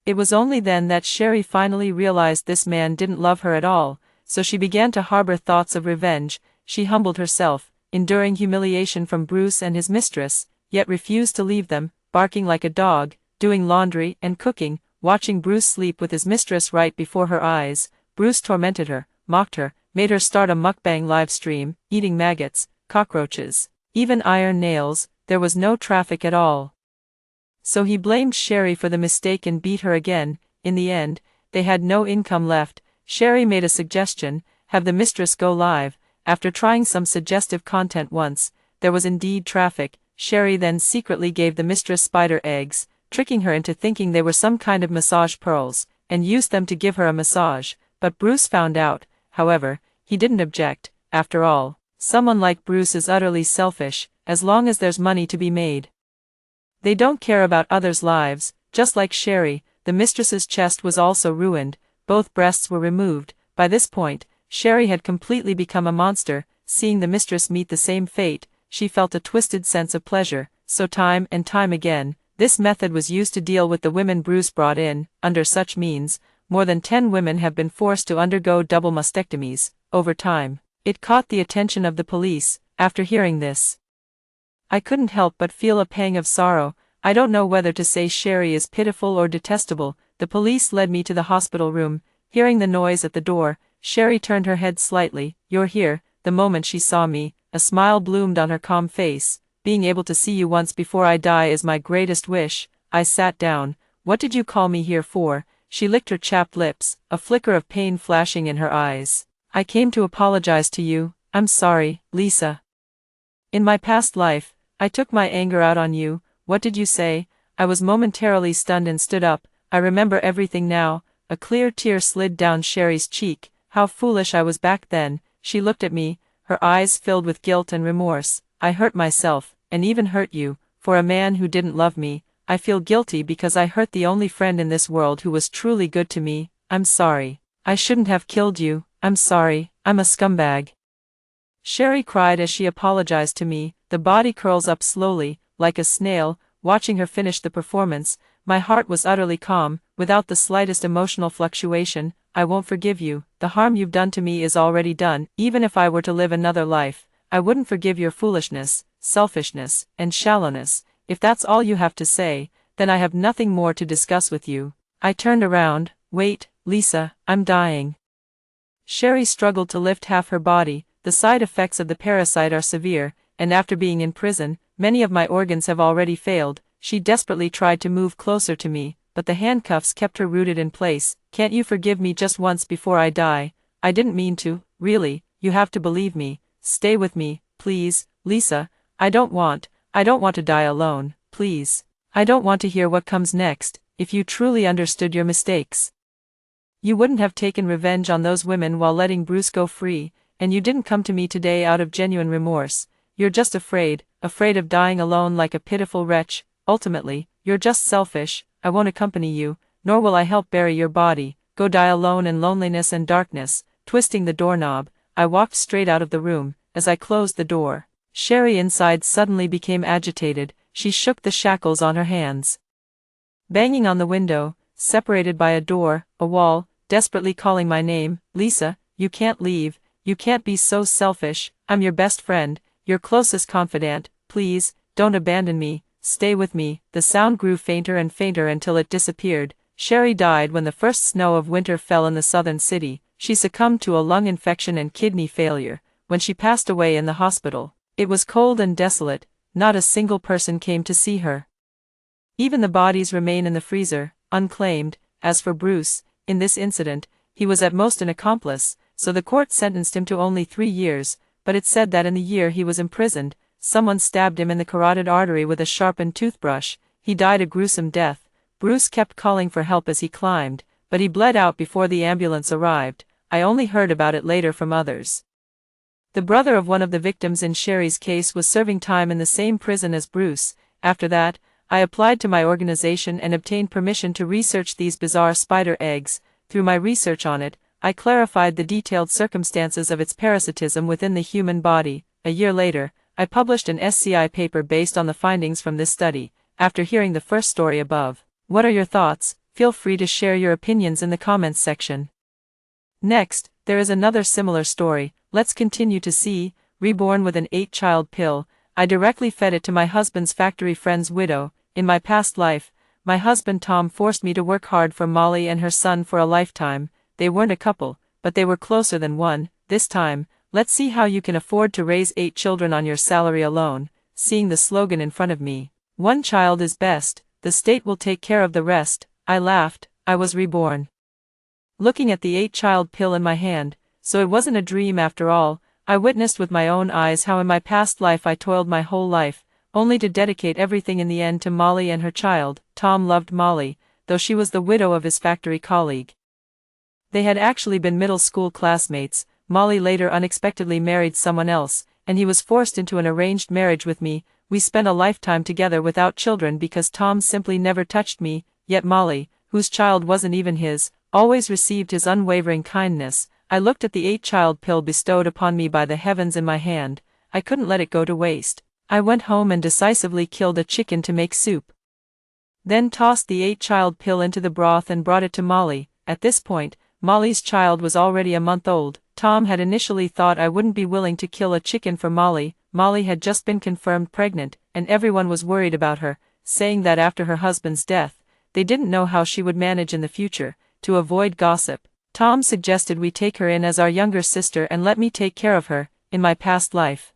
It was only then that Sherry finally realized this man didn't love her at all, so she began to harbor thoughts of revenge. She humbled herself, enduring humiliation from Bruce and his mistress, yet refused to leave them, barking like a dog, doing laundry and cooking, watching Bruce sleep with his mistress right before her eyes. Bruce tormented her, mocked her, made her start a mukbang live stream, eating maggots, cockroaches, even iron nails. There was no traffic at all. So he blamed Sherry for the mistake and beat her again. In the end, they had no income left. Sherry made a suggestion, have the mistress go live. After trying some suggestive content once, there was indeed traffic. Sherry then secretly gave the mistress spider eggs, tricking her into thinking they were some kind of massage pearls, and used them to give her a massage. But Bruce found out. However, he didn't object. After all, someone like Bruce is utterly selfish, as long as there's money to be made. They don't care about others' lives, just like Sherry. The mistress's chest was also ruined, both breasts were removed. By this point, Sherry had completely become a monster. Seeing the mistress meet the same fate, she felt a twisted sense of pleasure, so time and time again, this method was used to deal with the women Bruce brought in. Under such means, more than 10 women have been forced to undergo double mastectomies. Over time, it caught the attention of the police. After hearing this, I couldn't help but feel a pang of sorrow. I don't know whether to say Sherry is pitiful or detestable. The police led me to the hospital room. Hearing the noise at the door, Sherry turned her head slightly. "You're here." The moment she saw me, a smile bloomed on her calm face. "Being able to see you once before I die is my greatest wish." I sat down. "What did you call me here for?" She licked her chapped lips, a flicker of pain flashing in her eyes. "I came to apologize to you." "I'm sorry, Lisa. In my past life, I took my anger out on you." "What did you say?" I was momentarily stunned and stood up. "I remember everything now." A clear tear slid down Sherry's cheek. How foolish I was back then. She looked at me, her eyes filled with guilt and remorse. "I hurt myself, and even hurt you, for a man who didn't love me. I feel guilty because I hurt the only friend in this world who was truly good to me. I'm sorry. I shouldn't have killed you. I'm sorry. I'm a scumbag." Sherry cried as she apologized to me. The body curls up slowly, like a snail. Watching her finish the performance, my heart was utterly calm, without the slightest emotional fluctuation. "I won't forgive you. The harm you've done to me is already done. Even if I were to live another life, I wouldn't forgive your foolishness, selfishness, and shallowness. If that's all you have to say, then I have nothing more to discuss with you." I turned around. "Wait, Lisa, I'm dying." Sherry struggled to lift half her body. "The side effects of the parasite are severe, and after being in prison, many of my organs have already failed." She desperately tried to move closer to me, but the handcuffs kept her rooted in place. "Can't you forgive me just once before I die?" "I didn't mean to, really. You have to believe me. Stay with me, please, Lisa. I don't want to die alone, please. I don't want to hear what comes next. If you truly understood your mistakes, you wouldn't have taken revenge on those women while letting Bruce go free, and you didn't come to me today out of genuine remorse. You're just afraid of dying alone like a pitiful wretch. Ultimately, you're just selfish. I won't accompany you, nor will I help bury your body. Go die alone in loneliness and darkness." Twisting the doorknob, I walked straight out of the room. As I closed the door, Sherry inside suddenly became agitated. She shook the shackles on her hands, banging on the window, separated by a door, a wall, desperately calling my name. "Lisa, you can't leave. You can't be so selfish. I'm your best friend, your closest confidant. Please, don't abandon me. Stay with me." The sound grew fainter and fainter until it disappeared. Sherry died when the first snow of winter fell in the southern city. She succumbed to a lung infection and kidney failure. When she passed away in the hospital, it was cold and desolate. Not a single person came to see her. Even the bodies remain in the freezer, unclaimed. As for Bruce, in this incident, he was at most an accomplice, so the court sentenced him to only 3 years, but it said that in the year he was imprisoned, someone stabbed him in the carotid artery with a sharpened toothbrush. He died a gruesome death. Bruce kept calling for help as he climbed, but he bled out before the ambulance arrived. I only heard about it later from others. The brother of one of the victims in Sherry's case was serving time in the same prison as Bruce. After that, I applied to my organization and obtained permission to research these bizarre spider eggs. Through my research on it, I clarified the detailed circumstances of its parasitism within the human body. A year later, I published an SCI paper based on the findings from this study. After hearing the first story above, what are your thoughts? Feel free to share your opinions in the comments section. Next, there is another similar story. Let's continue to see. Reborn with an 8-child pill. I directly fed it to my husband's factory friend's widow. In my past life, my husband Tom forced me to work hard for Molly and her son for a lifetime. They weren't a couple, but they were closer than one. This time, let's see how you can afford to raise 8 children on your salary alone. Seeing the slogan in front of me, "One child is best, the state will take care of the rest," I laughed. I was reborn. Looking at the 8-child pill in my hand, so it wasn't a dream after all. I witnessed with my own eyes how in my past life I toiled my whole life, only to dedicate everything in the end to Molly and her child. Tom loved Molly, though she was the widow of his factory colleague. They had actually been middle school classmates. Molly later unexpectedly married someone else, and he was forced into an arranged marriage with me. We spent a lifetime together without children because Tom simply never touched me, yet Molly, whose child wasn't even his, always received his unwavering kindness. I looked at the 8-child pill bestowed upon me by the heavens in my hand. I couldn't let it go to waste. I went home and decisively killed a chicken to make soup. Then tossed the 8-child pill into the broth and brought it to Molly. At this point, Molly's child was already a month old. Tom had initially thought I wouldn't be willing to kill a chicken for Molly. Molly had just been confirmed pregnant, and everyone was worried about her, saying that after her husband's death, they didn't know how she would manage in the future. To avoid gossip, Tom suggested we take her in as our younger sister and let me take care of her. In my past life,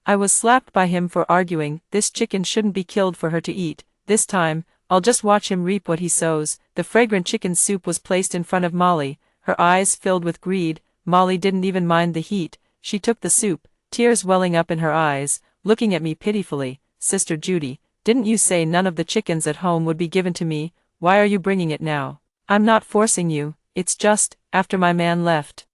I was slapped by him for arguing, this chicken shouldn't be killed for her to eat. This time, I'll just watch him reap what he sows. The fragrant chicken soup was placed in front of Molly, her eyes filled with greed. Molly didn't even mind the heat. She took the soup, tears welling up in her eyes, looking at me pitifully. Sister Judy, didn't you say none of the chickens at home would be given to me? Why are you bringing it now? I'm not forcing you, it's just, after my man left.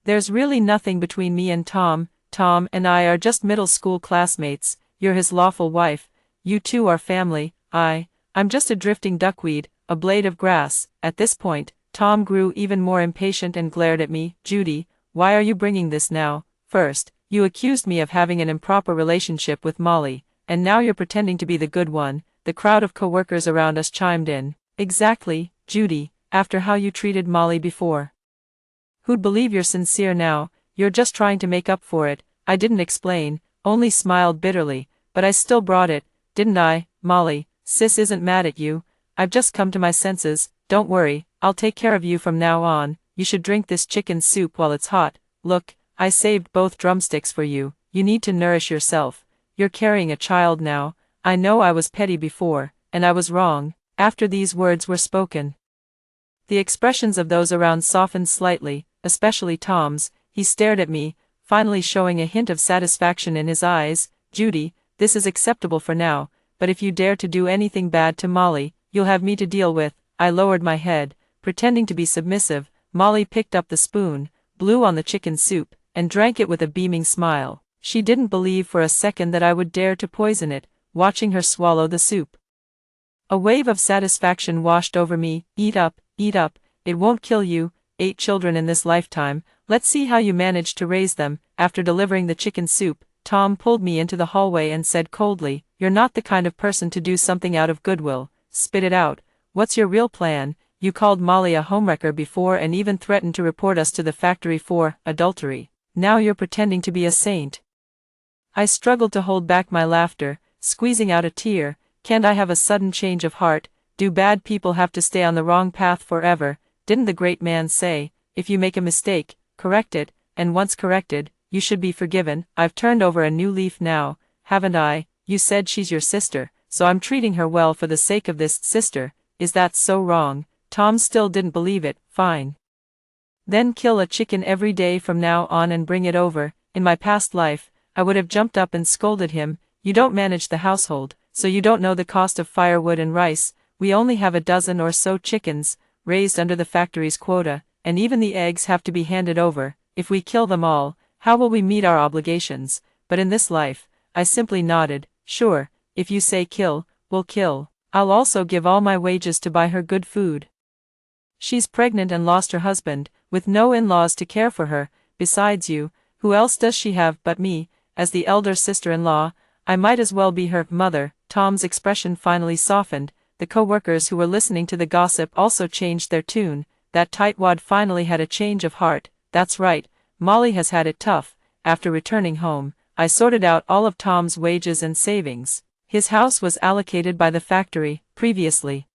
There's really nothing between me and Tom. Tom and I are just middle school classmates. You're his lawful wife. You two are family. I'm just a drifting duckweed, a blade of grass. At this point, Tom grew even more impatient and glared at me. Judy, why are you bringing this now? First, you accused me of having an improper relationship with Molly, and now you're pretending to be the good one. The crowd of co-workers around us chimed in. Exactly, Judy, after how you treated Molly before. Who'd believe you're sincere now? You're just trying to make up for it. I didn't explain, only smiled bitterly, but I still brought it, didn't I? Molly, sis isn't mad at you. I've just come to my senses. Don't worry, I'll take care of you from now on. You should drink this chicken soup while it's hot. Look, I saved both drumsticks for you. You need to nourish yourself. You're carrying a child now. I know I was petty before, and I was wrong. After these words were spoken, the expressions of those around softened slightly, especially Tom's. He stared at me, finally showing a hint of satisfaction in his eyes. Judy, this is acceptable for now, but if you dare to do anything bad to Molly, you'll have me to deal with. I lowered my head, pretending to be submissive. Molly picked up the spoon, blew on the chicken soup, and drank it with a beaming smile. She didn't believe for a second that I would dare to poison it, watching her swallow the soup. A wave of satisfaction washed over me. Eat up, it won't kill you. 8 children in this lifetime, let's see how you managed to raise them. After delivering the chicken soup, Tom pulled me into the hallway and said coldly, you're not the kind of person to do something out of goodwill. Spit it out. What's your real plan? You called Molly a homewrecker before and even threatened to report us to the factory for adultery. Now you're pretending to be a saint. I struggled to hold back my laughter, squeezing out a tear. Can't I have a sudden change of heart? Do bad people have to stay on the wrong path forever? Didn't the great man say, if you make a mistake, correct it, and once corrected, you should be forgiven? I've turned over a new leaf now, haven't I? You said she's your sister, so I'm treating her well for the sake of this sister. Is that so wrong? Tom still didn't believe it. Fine. Then kill a chicken every day from now on and bring it over. In my past life, I would have jumped up and scolded him. You don't manage the household, so you don't know the cost of firewood and rice. We only have a dozen or so chickens, raised under the factory's quota, and even the eggs have to be handed over. If we kill them all, how will we meet our obligations? But in this life, I simply nodded. Sure, if you say kill, we'll kill. I'll also give all my wages to buy her good food. She's pregnant and lost her husband, with no in-laws to care for her. Besides you, who else does she have but me? As the elder sister-in-law, I might as well be her mother. Tom's expression finally softened. The co-workers who were listening to the gossip also changed their tune. That tightwad finally had a change of heart. That's right, Molly has had it tough. After returning home, I sorted out all of Tom's wages and savings. His house was allocated by the factory, previously.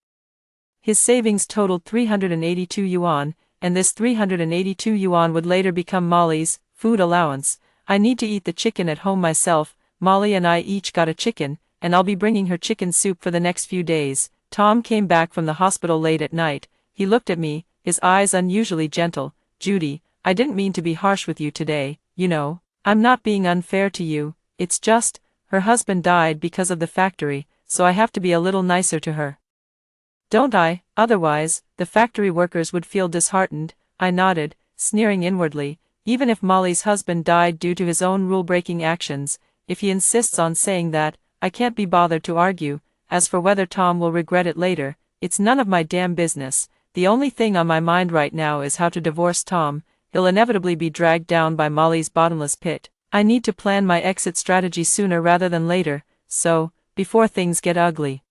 His savings totaled 382 yuan, and this 382 yuan would later become Molly's food allowance. I need to eat the chicken at home myself. Molly and I each got a chicken, and I'll be bringing her chicken soup for the next few days. Tom came back from the hospital late at night. He looked at me, his eyes unusually gentle. Judy, I didn't mean to be harsh with you today, you know. I'm not being unfair to you, it's just, her husband died because of the factory, so I have to be a little nicer to her. Don't I? Otherwise, the factory workers would feel disheartened. I nodded, sneering inwardly. Even if Molly's husband died due to his own rule-breaking actions, if he insists on saying that, I can't be bothered to argue. As for whether Tom will regret it later, it's none of my damn business. The only thing on my mind right now is how to divorce Tom. He'll inevitably be dragged down by Molly's bottomless pit. I need to plan my exit strategy sooner rather than later, so, before things get ugly.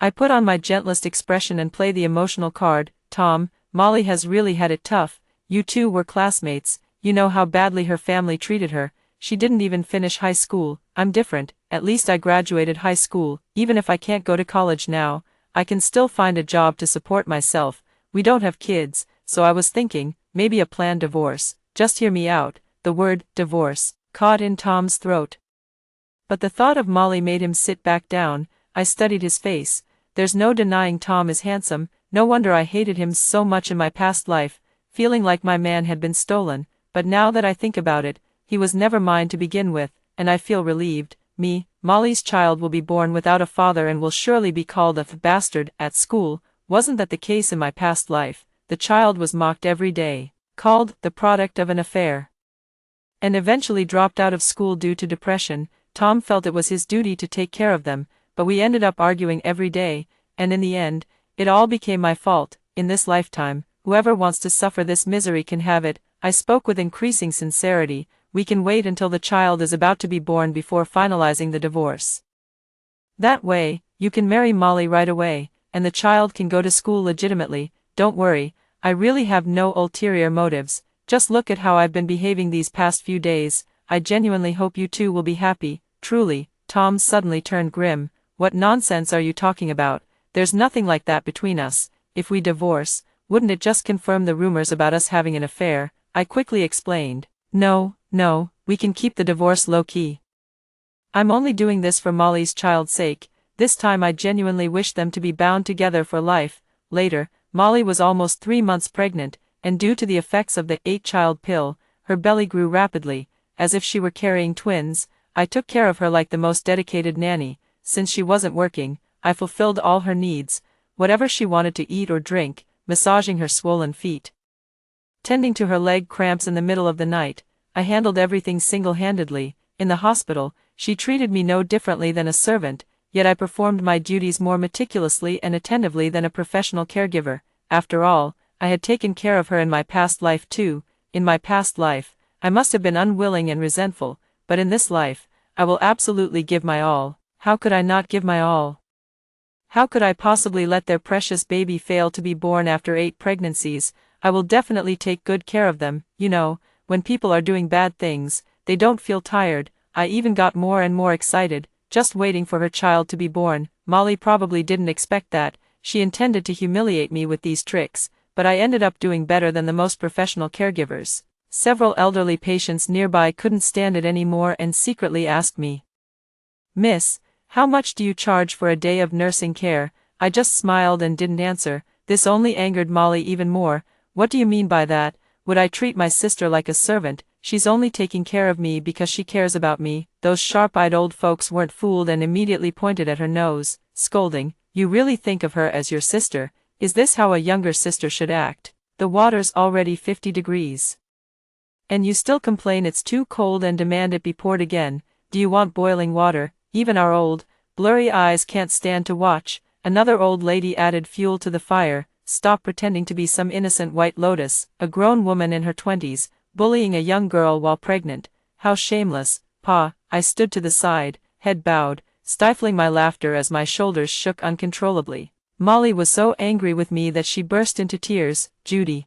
I put on my gentlest expression and play the emotional card. Tom, Molly has really had it tough. You two were classmates, you know how badly her family treated her. She didn't even finish high school. I'm different, at least I graduated high school. Even if I can't go to college now, I can still find a job to support myself. We don't have kids, so I was thinking, maybe a planned divorce. Just hear me out. The word, divorce, caught in Tom's throat. But the thought of Molly made him sit back down. I studied his face. There's no denying Tom is handsome. No wonder I hated him so much in my past life, feeling like my man had been stolen. But now that I think about it, he was never mine to begin with, and I feel relieved. Molly's child will be born without a father and will surely be called a bastard at school. Wasn't that the case in my past life? The child was mocked every day, called the product of an affair, and eventually dropped out of school due to depression. Tom felt it was his duty to take care of them, but we ended up arguing every day, and in the end, it all became my fault. In this lifetime, whoever wants to suffer this misery can have it. I spoke with increasing sincerity. We can wait until the child is about to be born before finalizing the divorce. That way, you can marry Molly right away, and the child can go to school legitimately. Don't worry, I really have no ulterior motives. Just look at how I've been behaving these past few days. I genuinely hope you two will be happy. Truly. Tom suddenly turned grim. What nonsense are you talking about? There's nothing like that between us. If we divorce, wouldn't it just confirm the rumors about us having an affair? I quickly explained. No, we can keep the divorce low-key. I'm only doing this for Molly's child's sake. This time I genuinely wish them to be bound together for life. Later, Molly was almost 3 months pregnant, and due to the effects of the 8-child pill, her belly grew rapidly, as if she were carrying twins. I took care of her like the most dedicated nanny. Since she wasn't working, I fulfilled all her needs, whatever she wanted to eat or drink, massaging her swollen feet, tending to her leg cramps in the middle of the night. I handled everything single-handedly. In the hospital, she treated me no differently than a servant, yet I performed my duties more meticulously and attentively than a professional caregiver. After all, I had taken care of her in my past life too. In my past life, I must have been unwilling and resentful, but in this life, I will absolutely give my all. How could I not give my all? How could I possibly let their precious baby fail to be born after 8 pregnancies? I will definitely take good care of them. You know, when people are doing bad things, they don't feel tired. I even got more and more excited, just waiting for her child to be born. Molly probably didn't expect that. She intended to humiliate me with these tricks, but I ended up doing better than the most professional caregivers. Several elderly patients nearby couldn't stand it anymore and secretly asked me, "Miss, how much do you charge for a day of nursing care?" I just smiled and didn't answer. This only angered Molly even more. What do you mean by that? Would I treat my sister like a servant? She's only taking care of me because she cares about me. Those sharp-eyed old folks weren't fooled and immediately pointed at her nose, scolding, "You really think of her as your sister? Is this how a younger sister should act? The water's already 50 degrees. And you still complain it's too cold and demand it be poured again. Do you want boiling water?" Even our old, blurry eyes can't stand to watch. Another old lady added fuel to the fire. Stop pretending to be some innocent white lotus. A grown woman in her 20s, bullying a young girl while pregnant. How shameless. Pa. I stood to the side, head bowed, stifling my laughter as my shoulders shook uncontrollably. Molly was so angry with me that she burst into tears. "Judy,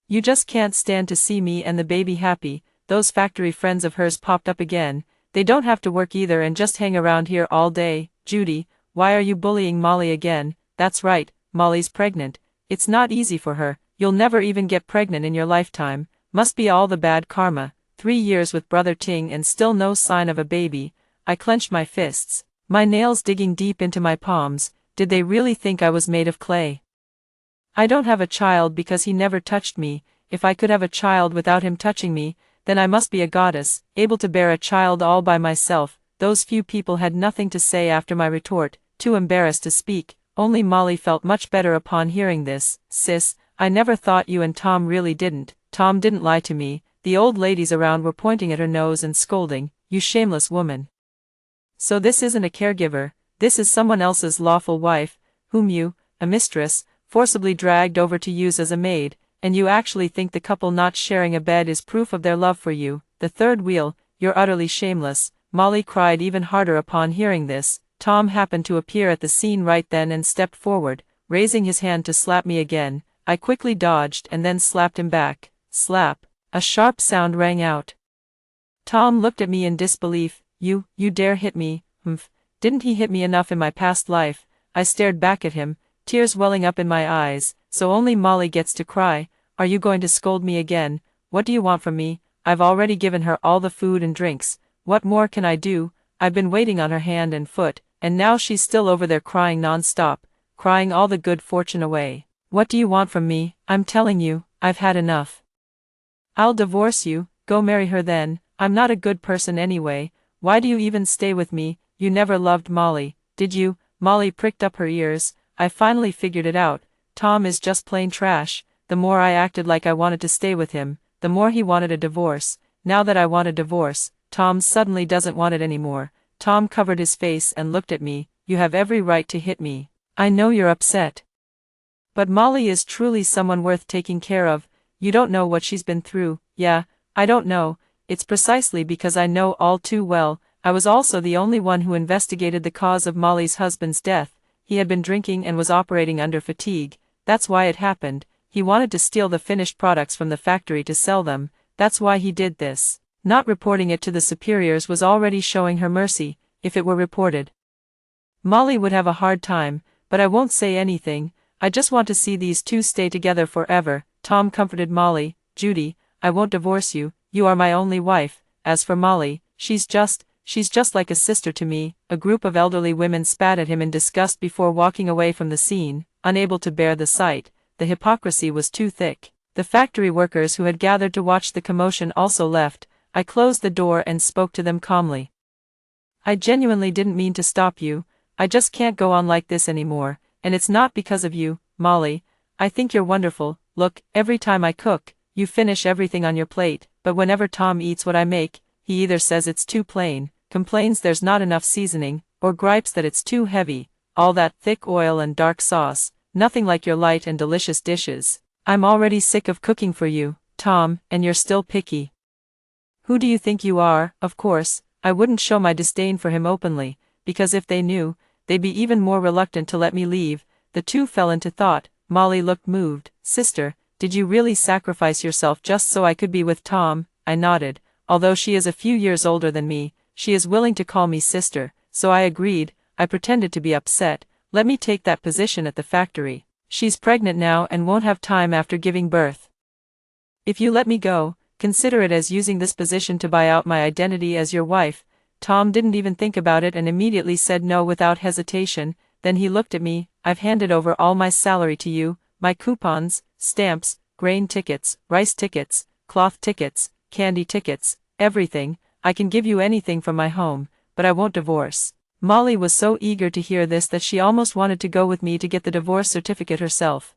you just can't stand to see me and the baby happy." Those factory friends of hers popped up again. "They don't have to work either and just hang around here all day." "Judy, why are you bullying Molly again?" "That's right, Molly's pregnant. It's not easy for her. You'll never even get pregnant in your lifetime. Must be all the bad karma. 3 years with Brother Ting and still no sign of a baby." I clenched my fists, my nails digging deep into my palms. Did they really think I was made of clay? "I don't have a child because he never touched me. If I could have a child without him touching me, then I must be a goddess, able to bear a child all by myself." Those few people had nothing to say after my retort, too embarrassed to speak. Only Molly felt much better upon hearing this. "Sis, I never thought you and Tom really didn't." Tom didn't lie to me. The old ladies around were pointing at her nose and scolding. you shameless woman. So this isn't a caregiver, this is someone else's lawful wife, whom you, a mistress, forcibly dragged over to use as a maid, and you actually think the couple not sharing a bed is proof of their love for you. The third wheel, you're utterly shameless. Molly cried even harder upon hearing this. Tom happened to appear at the scene right then and stepped forward, raising his hand to slap me again. I quickly dodged and then slapped him back. Slap. A sharp sound rang out. Tom looked at me in disbelief. You dare hit me? Humph. Didn't he hit me enough in my past life? I stared back at him, tears welling up in my eyes. So only Molly gets to cry. Are you going to scold me again? What do you want from me? I've already given her all the food and drinks. What more can I do? I've been waiting on her hand and foot, and now she's still over there crying non-stop, crying all the good fortune away. What do you want from me? I'm telling you, I've had enough. I'll divorce you. Go marry her then. I'm not a good person anyway. Why do you even stay with me? You never loved Molly, did you? Molly pricked up her ears. I finally figured it out. Tom is just plain trash. The more I acted like I wanted to stay with him, the more he wanted a divorce. Now that I want a divorce, Tom suddenly doesn't want it anymore. Tom covered his face and looked at me. You have every right to hit me. I know you're upset. But Molly is truly someone worth taking care of. You don't know what she's been through. Yeah, I don't know. It's precisely because I know all too well. I was also the only one who investigated the cause of Molly's husband's death. He had been drinking and was operating under fatigue. That's why it happened. He wanted to steal the finished products from the factory to sell them. That's why he did this. Not reporting it to the superiors was already showing her mercy. If it were reported, Molly would have a hard time, but I won't say anything. I just want to see these two stay together forever. Tom comforted Molly. Judy, I won't divorce you. You are my only wife. As for Molly, she's just like a sister to me. A group of elderly women spat at him in disgust before walking away from the scene, unable to bear the sight. The hypocrisy was too thick. The factory workers who had gathered to watch the commotion also left. I closed the door and spoke to them calmly. I genuinely didn't mean to stop you. I just can't go on like this anymore, and it's not because of you, Molly. I think you're wonderful. Look, every time I cook, you finish everything on your plate, but whenever Tom eats what I make, he either says it's too plain, complains there's not enough seasoning, or gripes that it's too heavy, all that thick oil and dark sauce, nothing like your light and delicious dishes. I'm already sick of cooking for you, Tom, and you're still picky. Who do you think you are? Of course, I wouldn't show my disdain for him openly, because if they knew, they'd be even more reluctant to let me leave. The two fell into thought. Molly looked moved. Sister, did you really sacrifice yourself just so I could be with Tom? I nodded. Although she is a few years older than me, she is willing to call me sister, so I agreed. I pretended to be upset. Let me take that position at the factory. She's pregnant now and won't have time after giving birth. If you let me go, consider it as using this position to buy out my identity as your wife. Tom didn't even think about it and immediately said no without hesitation. Then he looked at me. I've handed over all my salary to you, my coupons, stamps, grain tickets, rice tickets, cloth tickets, candy tickets, everything. I can give you anything from my home, but I won't divorce. Molly was so eager to hear this that she almost wanted to go with me to get the divorce certificate herself.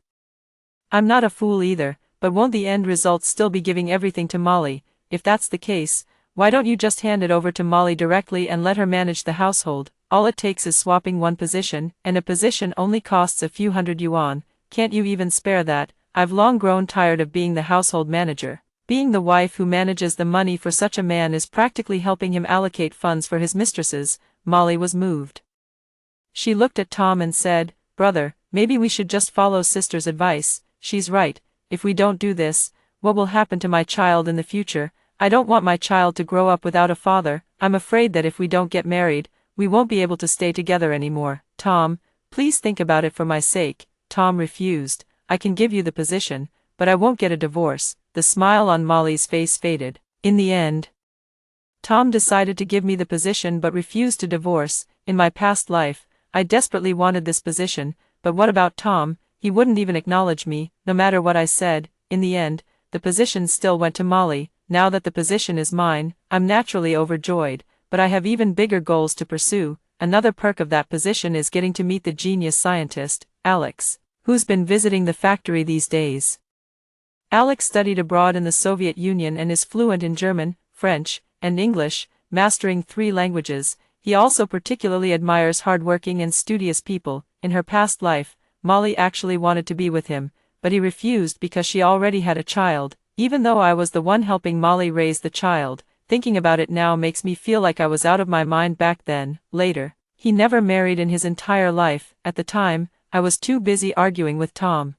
I'm not a fool either, but won't the end result still be giving everything to Molly? If that's the case, why don't you just hand it over to Molly directly and let her manage the household? All it takes is swapping one position, and a position only costs a few hundred yuan. Can't you even spare that? I've long grown tired of being the household manager. Being the wife who manages the money for such a man is practically helping him allocate funds for his mistresses. Molly was moved. She looked at Tom and said, Brother, maybe we should just follow sister's advice. She's right. If we don't do this, what will happen to my child in the future? I don't want my child to grow up without a father. I'm afraid that if we don't get married, we won't be able to stay together anymore. Tom, please think about it for my sake. Tom refused. I can give you the position, but I won't get a divorce. The smile on Molly's face faded. In the end, Tom decided to give me the position but refused to divorce. In my past life, I desperately wanted this position, but what about Tom? He wouldn't even acknowledge me, no matter what I said. In the end, the position still went to Molly. Now that the position is mine, I'm naturally overjoyed, but I have even bigger goals to pursue. Another perk of that position is getting to meet the genius scientist, Alex, who's been visiting the factory these days. Alex studied abroad in the Soviet Union and is fluent in German, French, and English. mastering 3 languages. He also particularly admires hardworking and studious people. In her past life, Molly actually wanted to be with him, but he refused because she already had a child, even though I was the one helping Molly raise the child. Thinking about it now makes me feel like I was out of my mind back then. Later, he never married in his entire life. At the time, I was too busy arguing with Tom.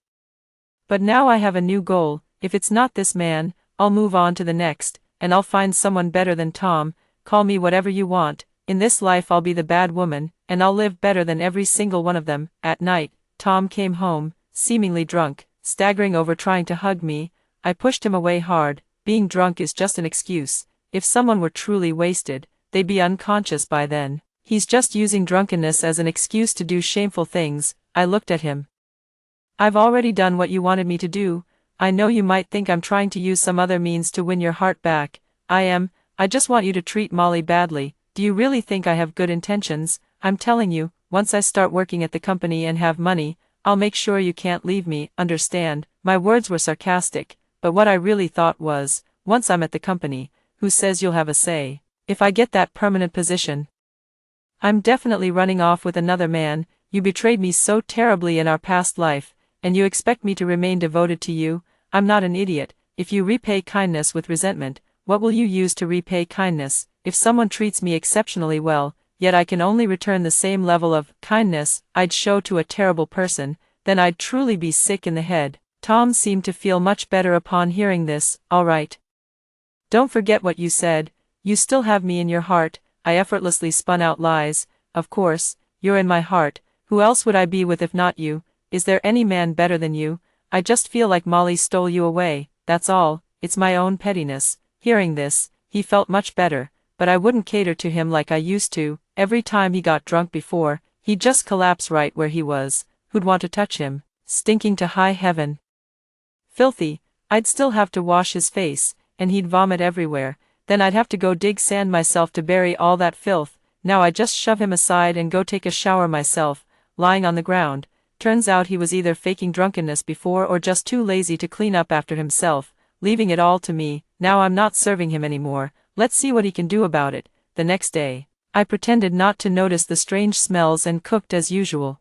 But now I have a new goal. If it's not this man, I'll move on to the next, and I'll find someone better than Tom. Call me whatever you want. In this life I'll be the bad woman, and I'll live better than every single one of them. At night, Tom came home, seemingly drunk, staggering over trying to hug me. I pushed him away hard. Being drunk is just an excuse. If someone were truly wasted, they'd be unconscious by then. He's just using drunkenness as an excuse to do shameful things. I looked at him. I've already done what you wanted me to do. I know you might think I'm trying to use some other means to win your heart back. I just want you to treat Molly badly. Do you really think I have good intentions? I'm telling you, once I start working at the company and have money, I'll make sure you can't leave me. Understand? My words were sarcastic, but what I really thought was, once I'm at the company, who says you'll have a say? If I get that permanent position, I'm definitely running off with another man. You betrayed me so terribly in our past life, and you expect me to remain devoted to you? I'm not an idiot. If you repay kindness with resentment, what will you use to repay kindness? If someone treats me exceptionally well, yet I can only return the same level of kindness I'd show to a terrible person, then I'd truly be sick in the head. Tom seemed to feel much better upon hearing this. All right. Don't forget what you said. You still have me in your heart. I effortlessly spun out lies. Of course, you're in my heart. Who else would I be with if not you? Is there any man better than you? I just feel like Molly stole you away, that's all. It's my own pettiness. Hearing this, he felt much better, but I wouldn't cater to him like I used to. Every time he got drunk before, he'd just collapse right where he was. Who'd want to touch him? Stinking to high heaven. Filthy. I'd still have to wash his face, and he'd vomit everywhere. Then I'd have to go dig sand myself to bury all that filth. Now I just shove him aside and go take a shower myself, lying on the ground. Turns out he was either faking drunkenness before or just too lazy to clean up after himself, leaving it all to me. Now I'm not serving him anymore. Let's see what he can do about it. The next day, I pretended not to notice the strange smells and cooked as usual.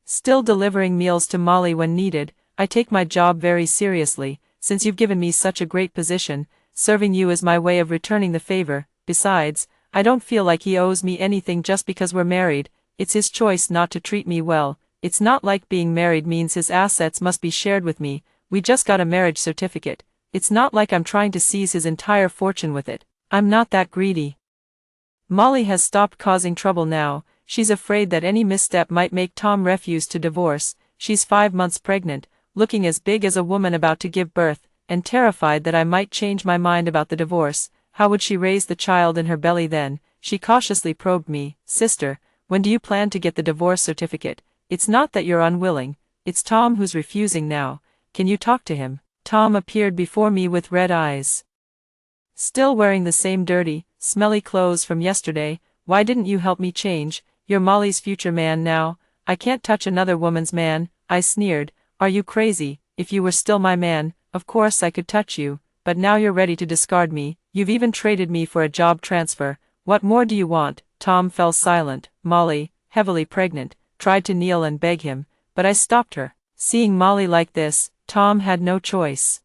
Still delivering meals to Molly when needed. I take my job very seriously. Since you've given me such a great position, serving you is my way of returning the favor. Besides, I don't feel like he owes me anything just because we're married. It's his choice not to treat me well. It's not like being married means his assets must be shared with me. We just got a marriage certificate. It's not like I'm trying to seize his entire fortune with it. I'm not that greedy. Molly has stopped causing trouble now. She's afraid that any misstep might make Tom refuse to divorce. She's 5 months pregnant, looking as big as a woman about to give birth, and terrified that I might change my mind about the divorce. How would she raise the child in her belly then? She cautiously probed me. Sister, when do you plan to get the divorce certificate? It's not that you're unwilling, it's Tom who's refusing now. Can you talk to him? Tom appeared before me with red eyes. Still wearing the same dirty, smelly clothes from yesterday. Why didn't you help me change? You're Molly's future man now. I can't touch another woman's man. I sneered. Are you crazy? If you were still my man, of course I could touch you, but now you're ready to discard me. You've even traded me for a job transfer. What more do you want? Tom fell silent. Molly, heavily pregnant, tried to kneel and beg him, but I stopped her. Seeing Molly like this, Tom had no choice.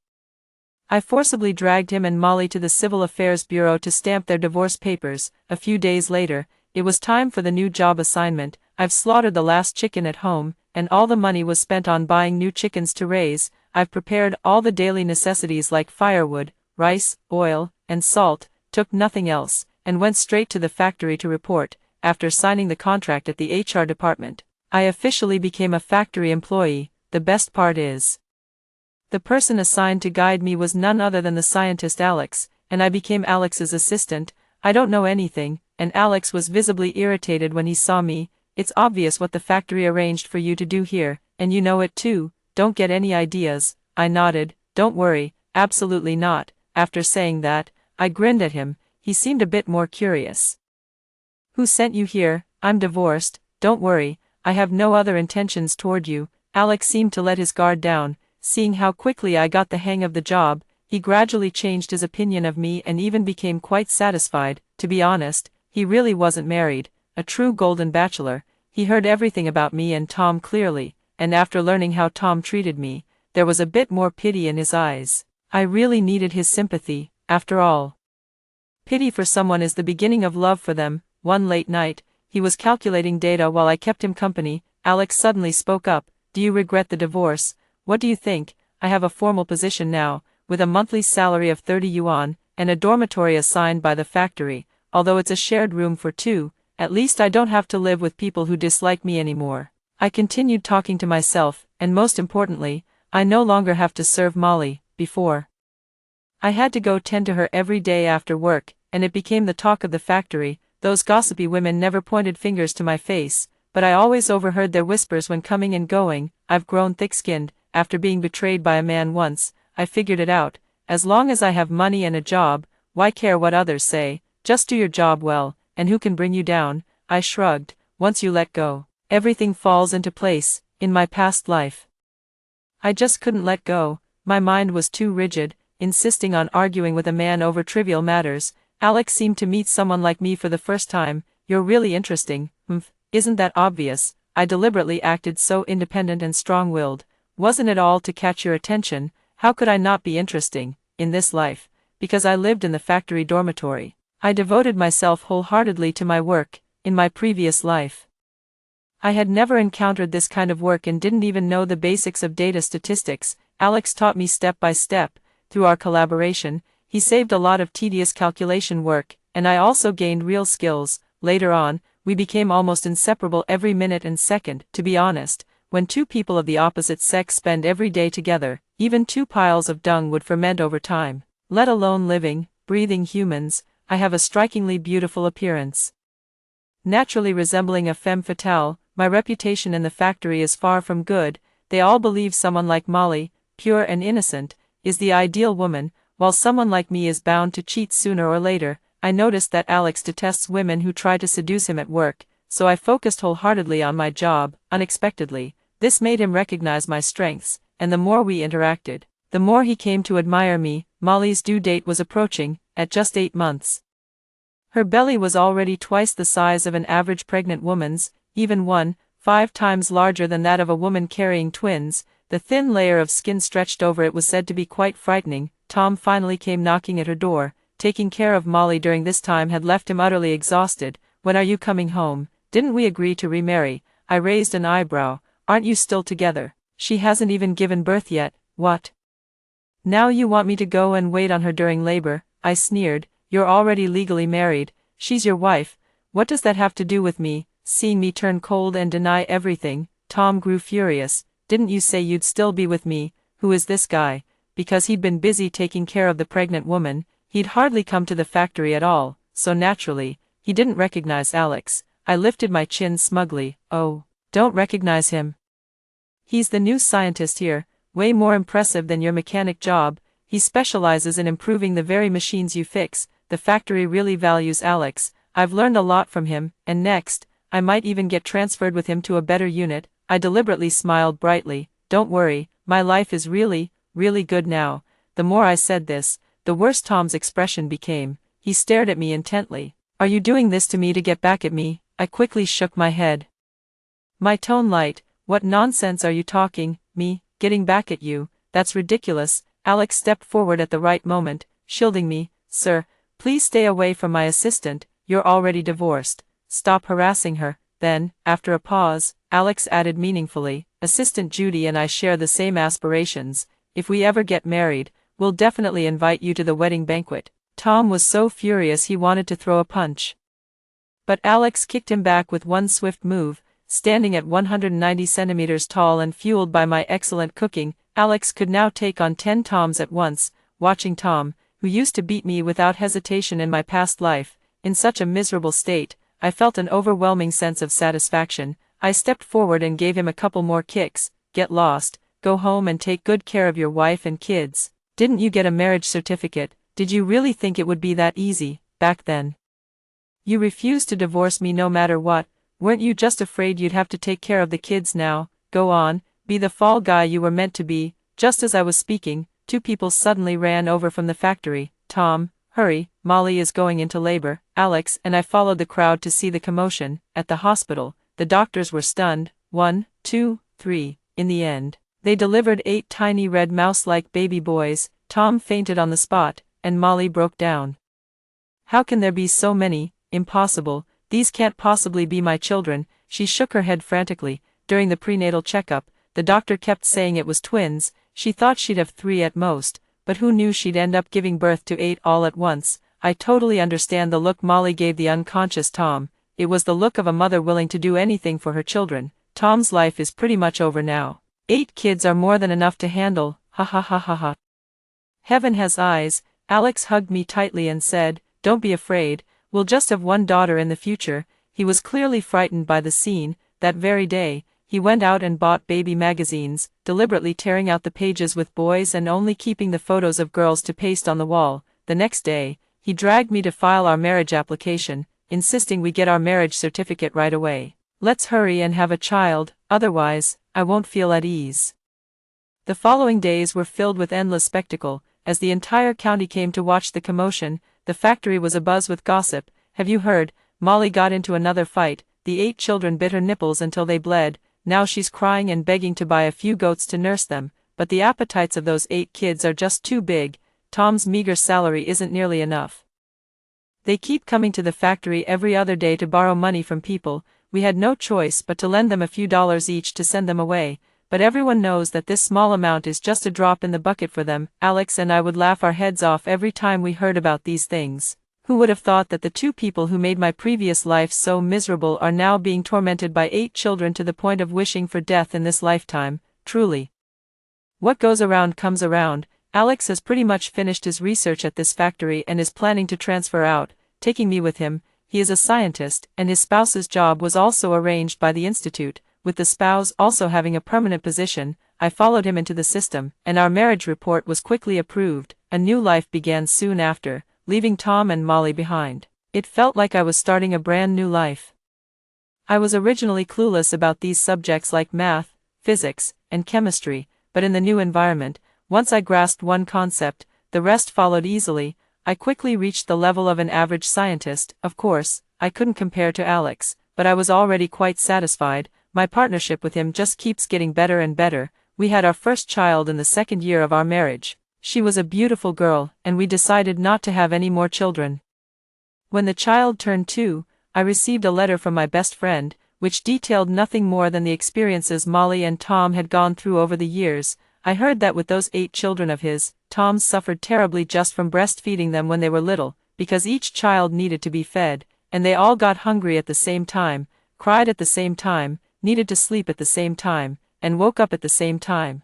I forcibly dragged him and Molly to the Civil Affairs Bureau to stamp their divorce papers. A few days later, it was time for the new job assignment. I've slaughtered the last chicken at home, and all the money was spent on buying new chickens to raise. I've prepared all the daily necessities like firewood, rice, oil, and salt, took nothing else, and went straight to the factory to report. After signing the contract at the HR department, I officially became a factory employee. The best part is, the person assigned to guide me was none other than the scientist Alex, and I became Alex's assistant. I don't know anything, and Alex was visibly irritated when he saw me. It's obvious what the factory arranged for you to do here, and you know it too. Don't get any ideas. I nodded. Don't worry, absolutely not. After saying that, I grinned at him. He seemed a bit more curious. Who sent you here? I'm divorced. Don't worry, I have no other intentions toward you. Alex seemed to let his guard down. Seeing how quickly I got the hang of the job, He gradually changed his opinion of me and even became quite satisfied. To be honest, he really wasn't married, a true golden bachelor. He heard everything about me and Tom clearly, and after learning how Tom treated me, there was a bit more pity in his eyes. I really needed his sympathy, after all. Pity for someone is the beginning of love for them. One late night, he was calculating data while I kept him company. Alex suddenly spoke up. Do you regret the divorce? What do you think? I have a formal position now, with a monthly salary of 30 yuan, and a dormitory assigned by the factory, although it's a shared room for two. At least I don't have to live with people who dislike me anymore. I continued talking to myself, and most importantly, I no longer have to serve Molly. Before, I had to go tend to her every day after work, and it became the talk of the factory. Those gossipy women never pointed fingers to my face, but I always overheard their whispers when coming and going. I've grown thick-skinned. After being betrayed by a man once, I figured it out. As long as I have money and a job, why care what others say? Just do your job well, and who can bring you down? I shrugged. Once you let go, everything falls into place. In my past life, I just couldn't let go. My mind was too rigid, insisting on arguing with a man over trivial matters. Alex seemed to meet someone like me for the first time. You're really interesting. Isn't that obvious? I deliberately acted so independent and strong-willed. Wasn't it all to catch your attention? How could I not be interesting, in this life? Because I lived in the factory dormitory. I devoted myself wholeheartedly to my work. In my previous life, I had never encountered this kind of work and didn't even know the basics of data statistics. Alex taught me step by step. Through our collaboration, he saved a lot of tedious calculation work, and I also gained real skills. Later on, we became almost inseparable every minute and second. To be honest, when two people of the opposite sex spend every day together, even 2 piles of dung would ferment over time. Let alone living, breathing humans. I have a strikingly beautiful appearance, naturally resembling a femme fatale. My reputation in the factory is far from good. They all believe someone like Molly, pure and innocent, is the ideal woman, while someone like me is bound to cheat sooner or later. I noticed that Alex detests women who try to seduce him at work, so I focused wholeheartedly on my job. Unexpectedly, this made him recognize my strengths, and the more we interacted, the more he came to admire me. Molly's due date was approaching. At just 8 months, her belly was already twice the size of an average pregnant woman's, even 1.5 times larger than that of a woman carrying twins. The thin layer of skin stretched over it was said to be quite frightening. Tom finally came knocking at her door. Taking care of Molly during this time had left him utterly exhausted. When are you coming home? Didn't we agree to remarry? I raised an eyebrow. Aren't you still together? She hasn't even given birth yet. What? Now you want me to go and wait on her during labor? I sneered. You're already legally married. She's your wife. What does that have to do with me? Seeing me turn cold and deny everything, Tom grew furious. Didn't you say you'd still be with me? Who is this guy? Because he'd been busy taking care of the pregnant woman, he'd hardly come to the factory at all, so naturally, he didn't recognize Alex. I lifted my chin smugly. Oh, don't recognize him. He's the new scientist here, way more impressive than your mechanic job. He specializes in improving the very machines you fix. The factory really values Alex. I've learned a lot from him, and next, I might even get transferred with him to a better unit. I deliberately smiled brightly. Don't worry, my life is really, really good now. The more I said this, the worse Tom's expression became. He stared at me intently. Are you doing this to me to get back at me? I quickly shook my head, my tone light. What nonsense are you talking? Me, getting back at you? That's ridiculous. Alex stepped forward at the right moment, shielding me. Sir, please stay away from my assistant. You're already divorced. Stop harassing her. Then, after a pause, Alex added meaningfully, Assistant Judy and I share the same aspirations. If we ever get married, we'll definitely invite you to the wedding banquet. Tom was so furious he wanted to throw a punch, but Alex kicked him back with one swift move. Standing at 190 centimeters tall and fueled by my excellent cooking, Alex could now take on 10 Toms at once. Watching Tom, who used to beat me without hesitation in my past life, in such a miserable state, I felt an overwhelming sense of satisfaction. I stepped forward and gave him a couple more kicks. Get lost, go home and take good care of your wife and kids. Didn't you get a marriage certificate? Did you really think it would be that easy, back then? You refused to divorce me no matter what. Weren't you just afraid you'd have to take care of the kids now? Go on, be the fall guy you were meant to be. Just as I was speaking, two people suddenly ran over from the factory. Tom, hurry, Molly is going into labor. Alex and I followed the crowd to see the commotion. At the hospital, the doctors were stunned. 1, 2, 3. In the end, they delivered 8 tiny red mouse-like baby boys. Tom fainted on the spot, and Molly broke down. How can there be so many? Impossible. These can't possibly be my children. She shook her head frantically. During the prenatal checkup, the doctor kept saying it was twins. She thought she'd have 3 at most, but who knew she'd end up giving birth to 8 all at once. I totally understand the look Molly gave the unconscious Tom. It was the look of a mother willing to do anything for her children. Tom's life is pretty much over now. 8 kids are more than enough to handle. Ha ha ha ha ha. Heaven has eyes. Alex hugged me tightly and said, "Don't be afraid, we'll just have one daughter in the future." He was clearly frightened by the scene. That very day, he went out and bought baby magazines, deliberately tearing out the pages with boys and only keeping the photos of girls to paste on the wall. The next day, he dragged me to file our marriage application, insisting we get our marriage certificate right away. "Let's hurry and have a child, otherwise, I won't feel at ease." The following days were filled with endless spectacle. As the entire county came to watch the commotion, the factory was abuzz with gossip. "Have you heard? Molly got into another fight. The 8 children bit her nipples until they bled. Now she's crying and begging to buy a few goats to nurse them, but the appetites of those 8 kids are just too big. Tom's meager salary isn't nearly enough. They keep coming to the factory every other day to borrow money from people. We had no choice but to lend them a few dollars each to send them away, but everyone knows that this small amount is just a drop in the bucket for them." Alex and I would laugh our heads off every time we heard about these things. Who would have thought that the 2 people who made my previous life so miserable are now being tormented by 8 children to the point of wishing for death in this lifetime? Truly. What goes around comes around. Alex has pretty much finished his research at this factory and is planning to transfer out, taking me with him. He is a scientist, and his spouse's job was also arranged by the institute, with the spouse also having a permanent position. I followed him into the system, and our marriage report was quickly approved. A new life began soon after, leaving Tom and Molly behind. It felt like I was starting a brand new life. I was originally clueless about these subjects like math, physics, and chemistry, but in the new environment, once I grasped one concept, the rest followed easily. I quickly reached the level of an average scientist. Of course, I couldn't compare to Alex, but I was already quite satisfied. My partnership with him just keeps getting better and better. We had our first child in the 2nd year of our marriage. She was a beautiful girl, and we decided not to have any more children. When the child turned 2, I received a letter from my best friend, which detailed nothing more than the experiences Molly and Tom had gone through over the years. I heard that with those 8 children of his, Tom suffered terribly just from breastfeeding them when they were little, because each child needed to be fed, and they all got hungry at the same time, cried at the same time, needed to sleep at the same time, and woke up at the same time.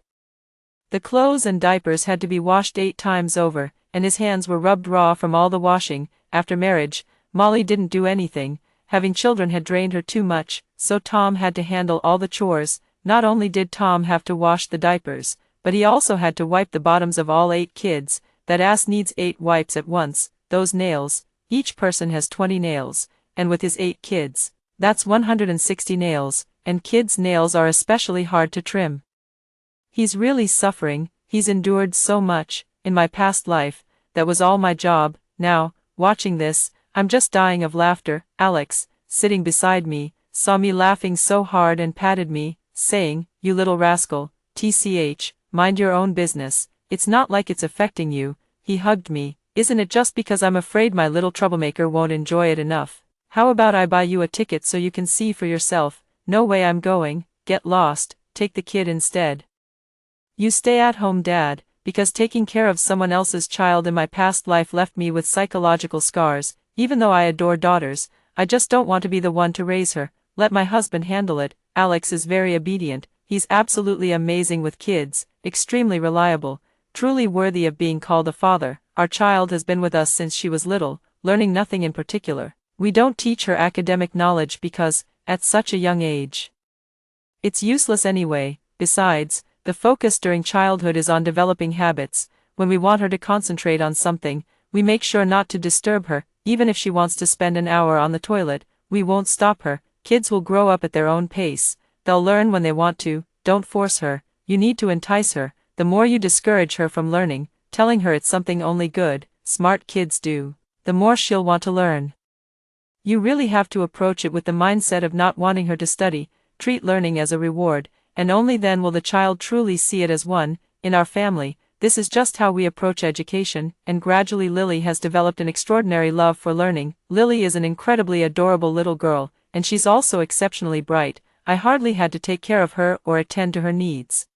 The clothes and diapers had to be washed 8 times over, and his hands were rubbed raw from all the washing. After marriage, Molly didn't do anything. Having children had drained her too much, so Tom had to handle all the chores. Not only did Tom have to wash the diapers, but he also had to wipe the bottoms of all 8 kids. That ass needs 8 wipes at once. Those nails, each person has 20 nails, and with his 8 kids, that's 160 nails, and kids' nails are especially hard to trim. He's really suffering. He's endured so much. In my past life, that was all my job. Now, watching this, I'm just dying of laughter. Alex, sitting beside me, saw me laughing so hard and patted me, saying, "You little rascal, TCH, mind your own business. It's not like it's affecting you." He hugged me. "Isn't it just because I'm afraid my little troublemaker won't enjoy it enough? How about I buy you a ticket so you can see for yourself?" "No way I'm going. Get lost. Take the kid instead. You stay at home, Dad, because taking care of someone else's child in my past life left me with psychological scars. Even though I adore daughters, I just don't want to be the one to raise her. Let my husband handle it." Alex is very obedient. He's absolutely amazing with kids, extremely reliable, truly worthy of being called a father. Our child has been with us since she was little, learning nothing in particular. We don't teach her academic knowledge because, at such a young age, it's useless anyway. Besides, the focus during childhood is on developing habits. When we want her to concentrate on something, we make sure not to disturb her. Even if she wants to spend an hour on the toilet, we won't stop her. Kids will grow up at their own pace. They'll learn when they want to. Don't force her. You need to entice her. the more you discourage her from learning, telling her it's something only good, smart kids do, the more she'll want to learn. You really have to approach it with the mindset of not wanting her to study, treat learning as a reward, and only then will the child truly see it as one. In our family, this is just how we approach education, and gradually Lily has developed an extraordinary love for learning. Lily is an incredibly adorable little girl, and she's also exceptionally bright. I hardly had to take care of her or attend to her needs.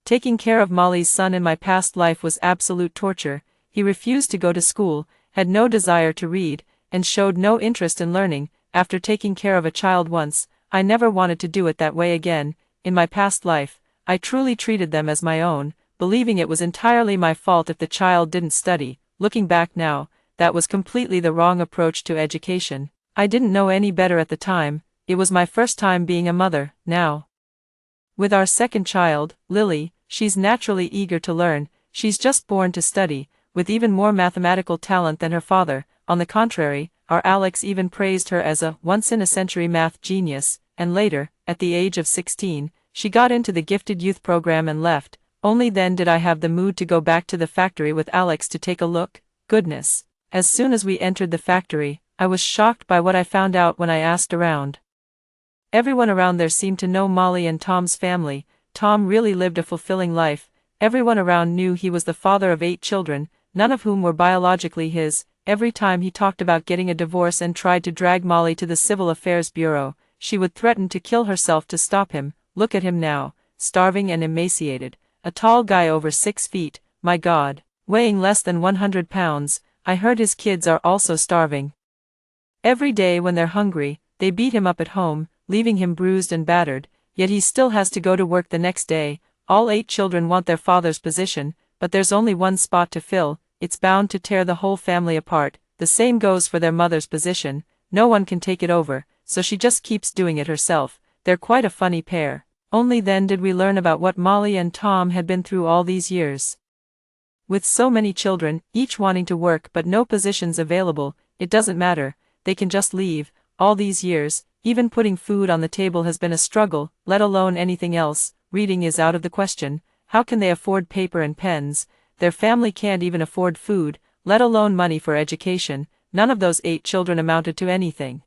Taking care of Molly's son in my past life was absolute torture. He refused to go to school, had no desire to read, and showed no interest in learning. After taking care of a child once, I never wanted to do it that way again. In my past life, I truly treated them as my own, believing it was entirely my fault if the child didn't study. Looking back now, that was completely the wrong approach to education. I didn't know any better at the time. It was my first time being a mother. Now, with our second child, Lily, she's naturally eager to learn. She's just born to study, with even more mathematical talent than her father. On the contrary, our Alex even praised her as a once-in-a-century math genius, and later, at the age of 16, she got into the gifted youth program and left. Only then did I have the mood to go back to the factory with Alex to take a look. Goodness. As soon as we entered the factory, I was shocked by what I found out when I asked around. Everyone around there seemed to know Molly and Tom's family. Tom really lived a fulfilling life. Everyone around knew he was the father of 8 children, none of whom were biologically his. Every time he talked about getting a divorce and tried to drag Molly to the Civil Affairs Bureau, she would threaten to kill herself to stop him. Look at him now, starving and emaciated. A tall guy over 6 feet, my God, weighing less than 100 pounds. I heard his kids are also starving. Every day when they're hungry, they beat him up at home, leaving him bruised and battered, yet he still has to go to work the next day. All 8 children want their father's position, but there's only one spot to fill. It's bound to tear the whole family apart. The same goes for their mother's position. No one can take it over, so she just keeps doing it herself. They're quite a funny pair. Only then did we learn about what Molly and Tom had been through all these years. With so many children, each wanting to work but no positions available, it doesn't matter, they can just leave. All these years, even putting food on the table has been a struggle, let alone anything else. Reading is out of the question. How can they afford paper and pens? Their family can't even afford food, let alone money for education. None of those 8 children amounted to anything.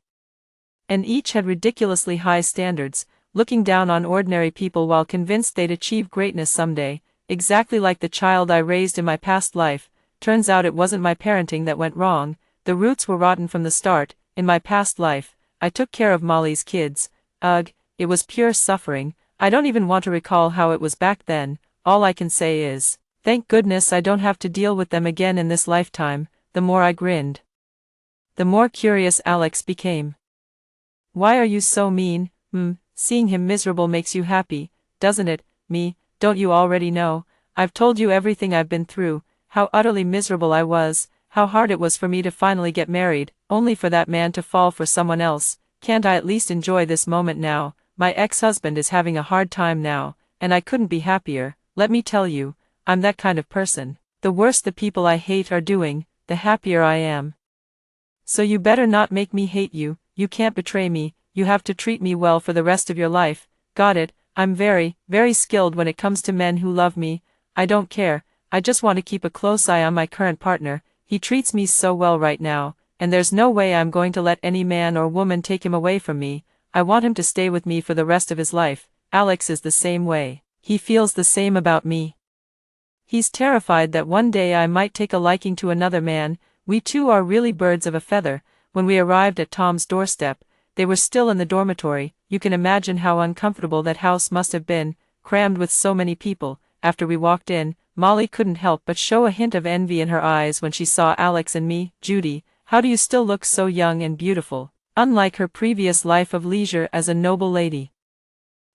And each had ridiculously high standards, looking down on ordinary people while convinced they'd achieve greatness someday, exactly like the child I raised in my past life. Turns out it wasn't my parenting that went wrong, the roots were rotten from the start. In my past life, I took care of Molly's kids. Ugh, it was pure suffering. I don't even want to recall how it was back then. All I can say is, thank goodness I don't have to deal with them again in this lifetime. The more I grinned, the more curious Alex became. Why are you so mean? Seeing him miserable makes you happy, doesn't it? Me, don't you already know? I've told you everything I've been through, how utterly miserable I was, how hard it was for me to finally get married, only for that man to fall for someone else. Can't I at least enjoy this moment now? My ex-husband is having a hard time now, and I couldn't be happier. Let me tell you, I'm that kind of person. The worse the people I hate are doing, the happier I am. So you better not make me hate you. You can't betray me. You have to treat me well for the rest of your life. Got it? I'm very, very skilled when it comes to men who love me. I don't care. I just want to keep a close eye on my current partner. He treats me so well right now, and there's no way I'm going to let any man or woman take him away from me. I want him to stay with me for the rest of his life. Alex is the same way. He feels the same about me. He's terrified that one day I might take a liking to another man. We two are really birds of a feather. When we arrived at Tom's doorstep, they were still in the dormitory. You can imagine how uncomfortable that house must have been, crammed with so many people. After we walked in, Molly couldn't help but show a hint of envy in her eyes when she saw Alex and me. Judy, how do you still look so young and beautiful, unlike her previous life of leisure as a noble lady?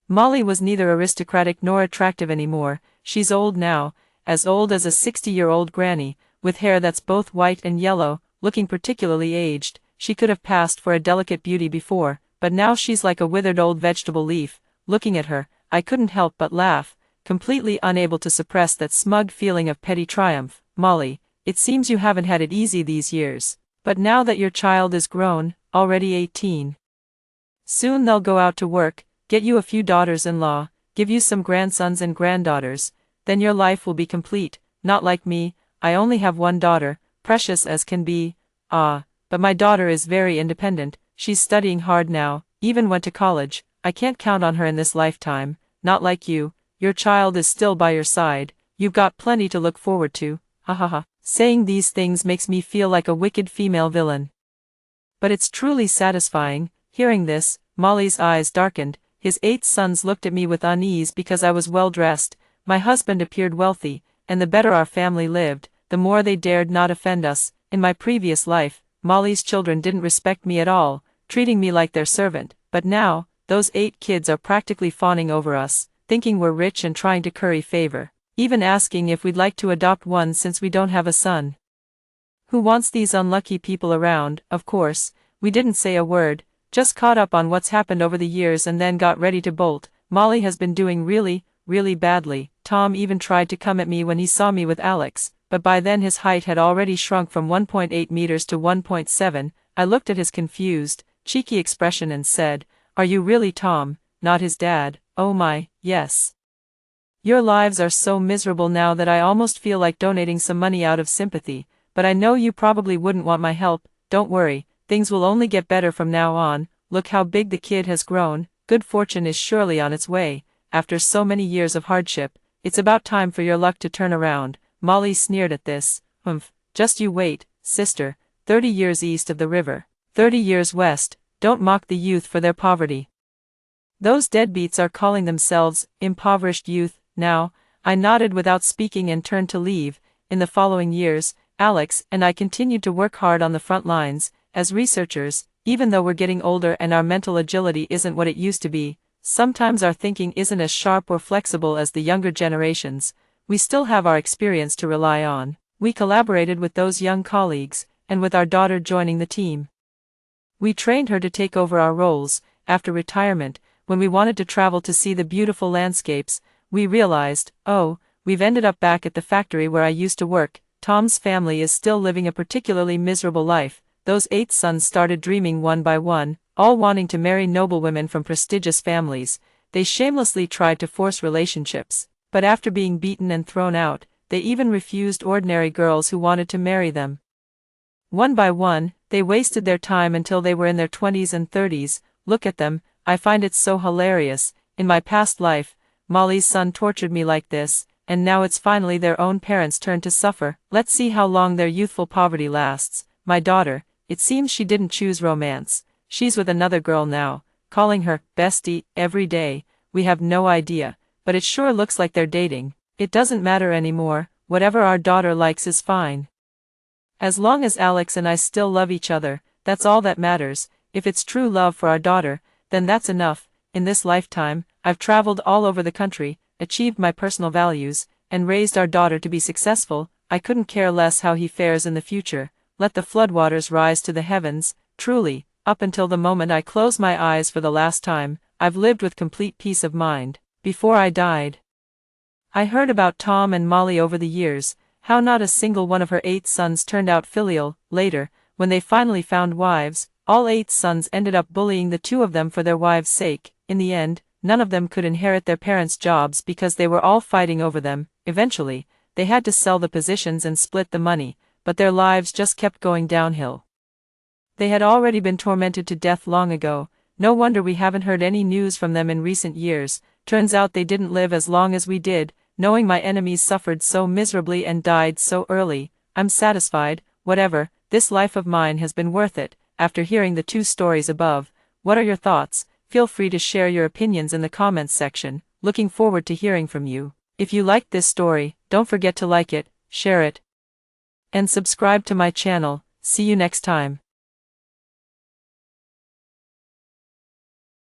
Molly was neither aristocratic nor attractive anymore. She's old now, as old as a 60-year-old granny, with hair that's both white and yellow, looking particularly aged. She could have passed for a delicate beauty before, but now she's like a withered old vegetable leaf. Looking at her, I couldn't help but laugh, completely unable to suppress that smug feeling of petty triumph. Molly, it seems you haven't had it easy these years, but now that your child is grown, already 18. Soon they'll go out to work, get you a few daughters-in-law, give you some grandsons and granddaughters. then your life will be complete. Not like me, I only have one daughter, precious as can be. But my daughter is very independent, she's studying hard now, even went to college. I can't count on her in this lifetime, not like you. Your child is still by your side, you've got plenty to look forward to, ha ha ha. Saying these things makes me feel like a wicked female villain. But it's truly satisfying. Hearing this, Molly's eyes darkened. His 8 sons looked at me with unease because I was well dressed. My husband appeared wealthy, and the better our family lived, the more they dared not offend us. In my previous life, Molly's children didn't respect me at all, treating me like their servant, but now, those 8 kids are practically fawning over us, thinking we're rich and trying to curry favor, even asking if we'd like to adopt one since we don't have a son. Who wants these unlucky people around? Of course, we didn't say a word, just caught up on what's happened over the years and then got ready to bolt. Molly has been doing really badly. Tom even tried to come at me when he saw me with Alex, but by then his height had already shrunk from 1.8 meters to 1.7. I looked at his confused, cheeky expression and said, "Are you really Tom, not his dad?" "Oh my, yes. Your lives are so miserable now that I almost feel like donating some money out of sympathy, but I know you probably wouldn't want my help. Don't worry, things will only get better from now on. Look how big the kid has grown. Good fortune is surely on its way. After so many years of hardship, it's about time for your luck to turn around." Molly sneered at this. Just you wait, sister. 30 years east of the river, 30 years west. Don't mock the youth for their poverty. Those deadbeats are calling themselves impoverished youth now. I nodded without speaking and turned to leave. In the following years, Alex and I continued to work hard on the front lines, as researchers. Even though we're getting older and our mental agility isn't what it used to be, sometimes our thinking isn't as sharp or flexible as the younger generations, we still have our experience to rely on. We collaborated with those young colleagues, and with our daughter joining the team, we trained her to take over our roles. After retirement, when we wanted to travel to see the beautiful landscapes, we realized, we've ended up back at the factory where I used to work. Tom's family is still living a particularly miserable life. Those 8 sons started dreaming one by one, all wanting to marry noblewomen from prestigious families. They shamelessly tried to force relationships, but after being beaten and thrown out, they even refused ordinary girls who wanted to marry them. One by one, they wasted their time until they were in their 20s and 30s. Look at them, I find it so hilarious. In my past life, Molly's son tortured me like this, and now it's finally their own parents' turn to suffer. Let's see how long their youthful poverty lasts. My daughter, it seems she didn't choose romance. She's with another girl now, calling her bestie every day. We have no idea, but it sure looks like they're dating. It doesn't matter anymore, whatever our daughter likes is fine. As long as Alex and I still love each other, that's all that matters. If it's true love for our daughter, then that's enough. In this lifetime, I've traveled all over the country, achieved my personal values, and raised our daughter to be successful. I couldn't care less how he fares in the future. Let the floodwaters rise to the heavens. Truly, up until the moment I close my eyes for the last time, I've lived with complete peace of mind. Before I died, I heard about Tom and Molly over the years, how not a single one of her 8 sons turned out filial. Later, when they finally found wives, all 8 sons ended up bullying the 2 of them for their wives' sake. In the end, none of them could inherit their parents' jobs because they were all fighting over them. Eventually, they had to sell the positions and split the money, but their lives just kept going downhill. They had already been tormented to death long ago. No wonder we haven't heard any news from them in recent years. Turns out they didn't live as long as we did. Knowing my enemies suffered so miserably and died so early, I'm satisfied. Whatever, this life of mine has been worth it. After hearing the 2 stories above, what are your thoughts? Feel free to share your opinions in the comments section. Looking forward to hearing from you. If you liked this story, don't forget to like it, share it, and subscribe to my channel. See you next time.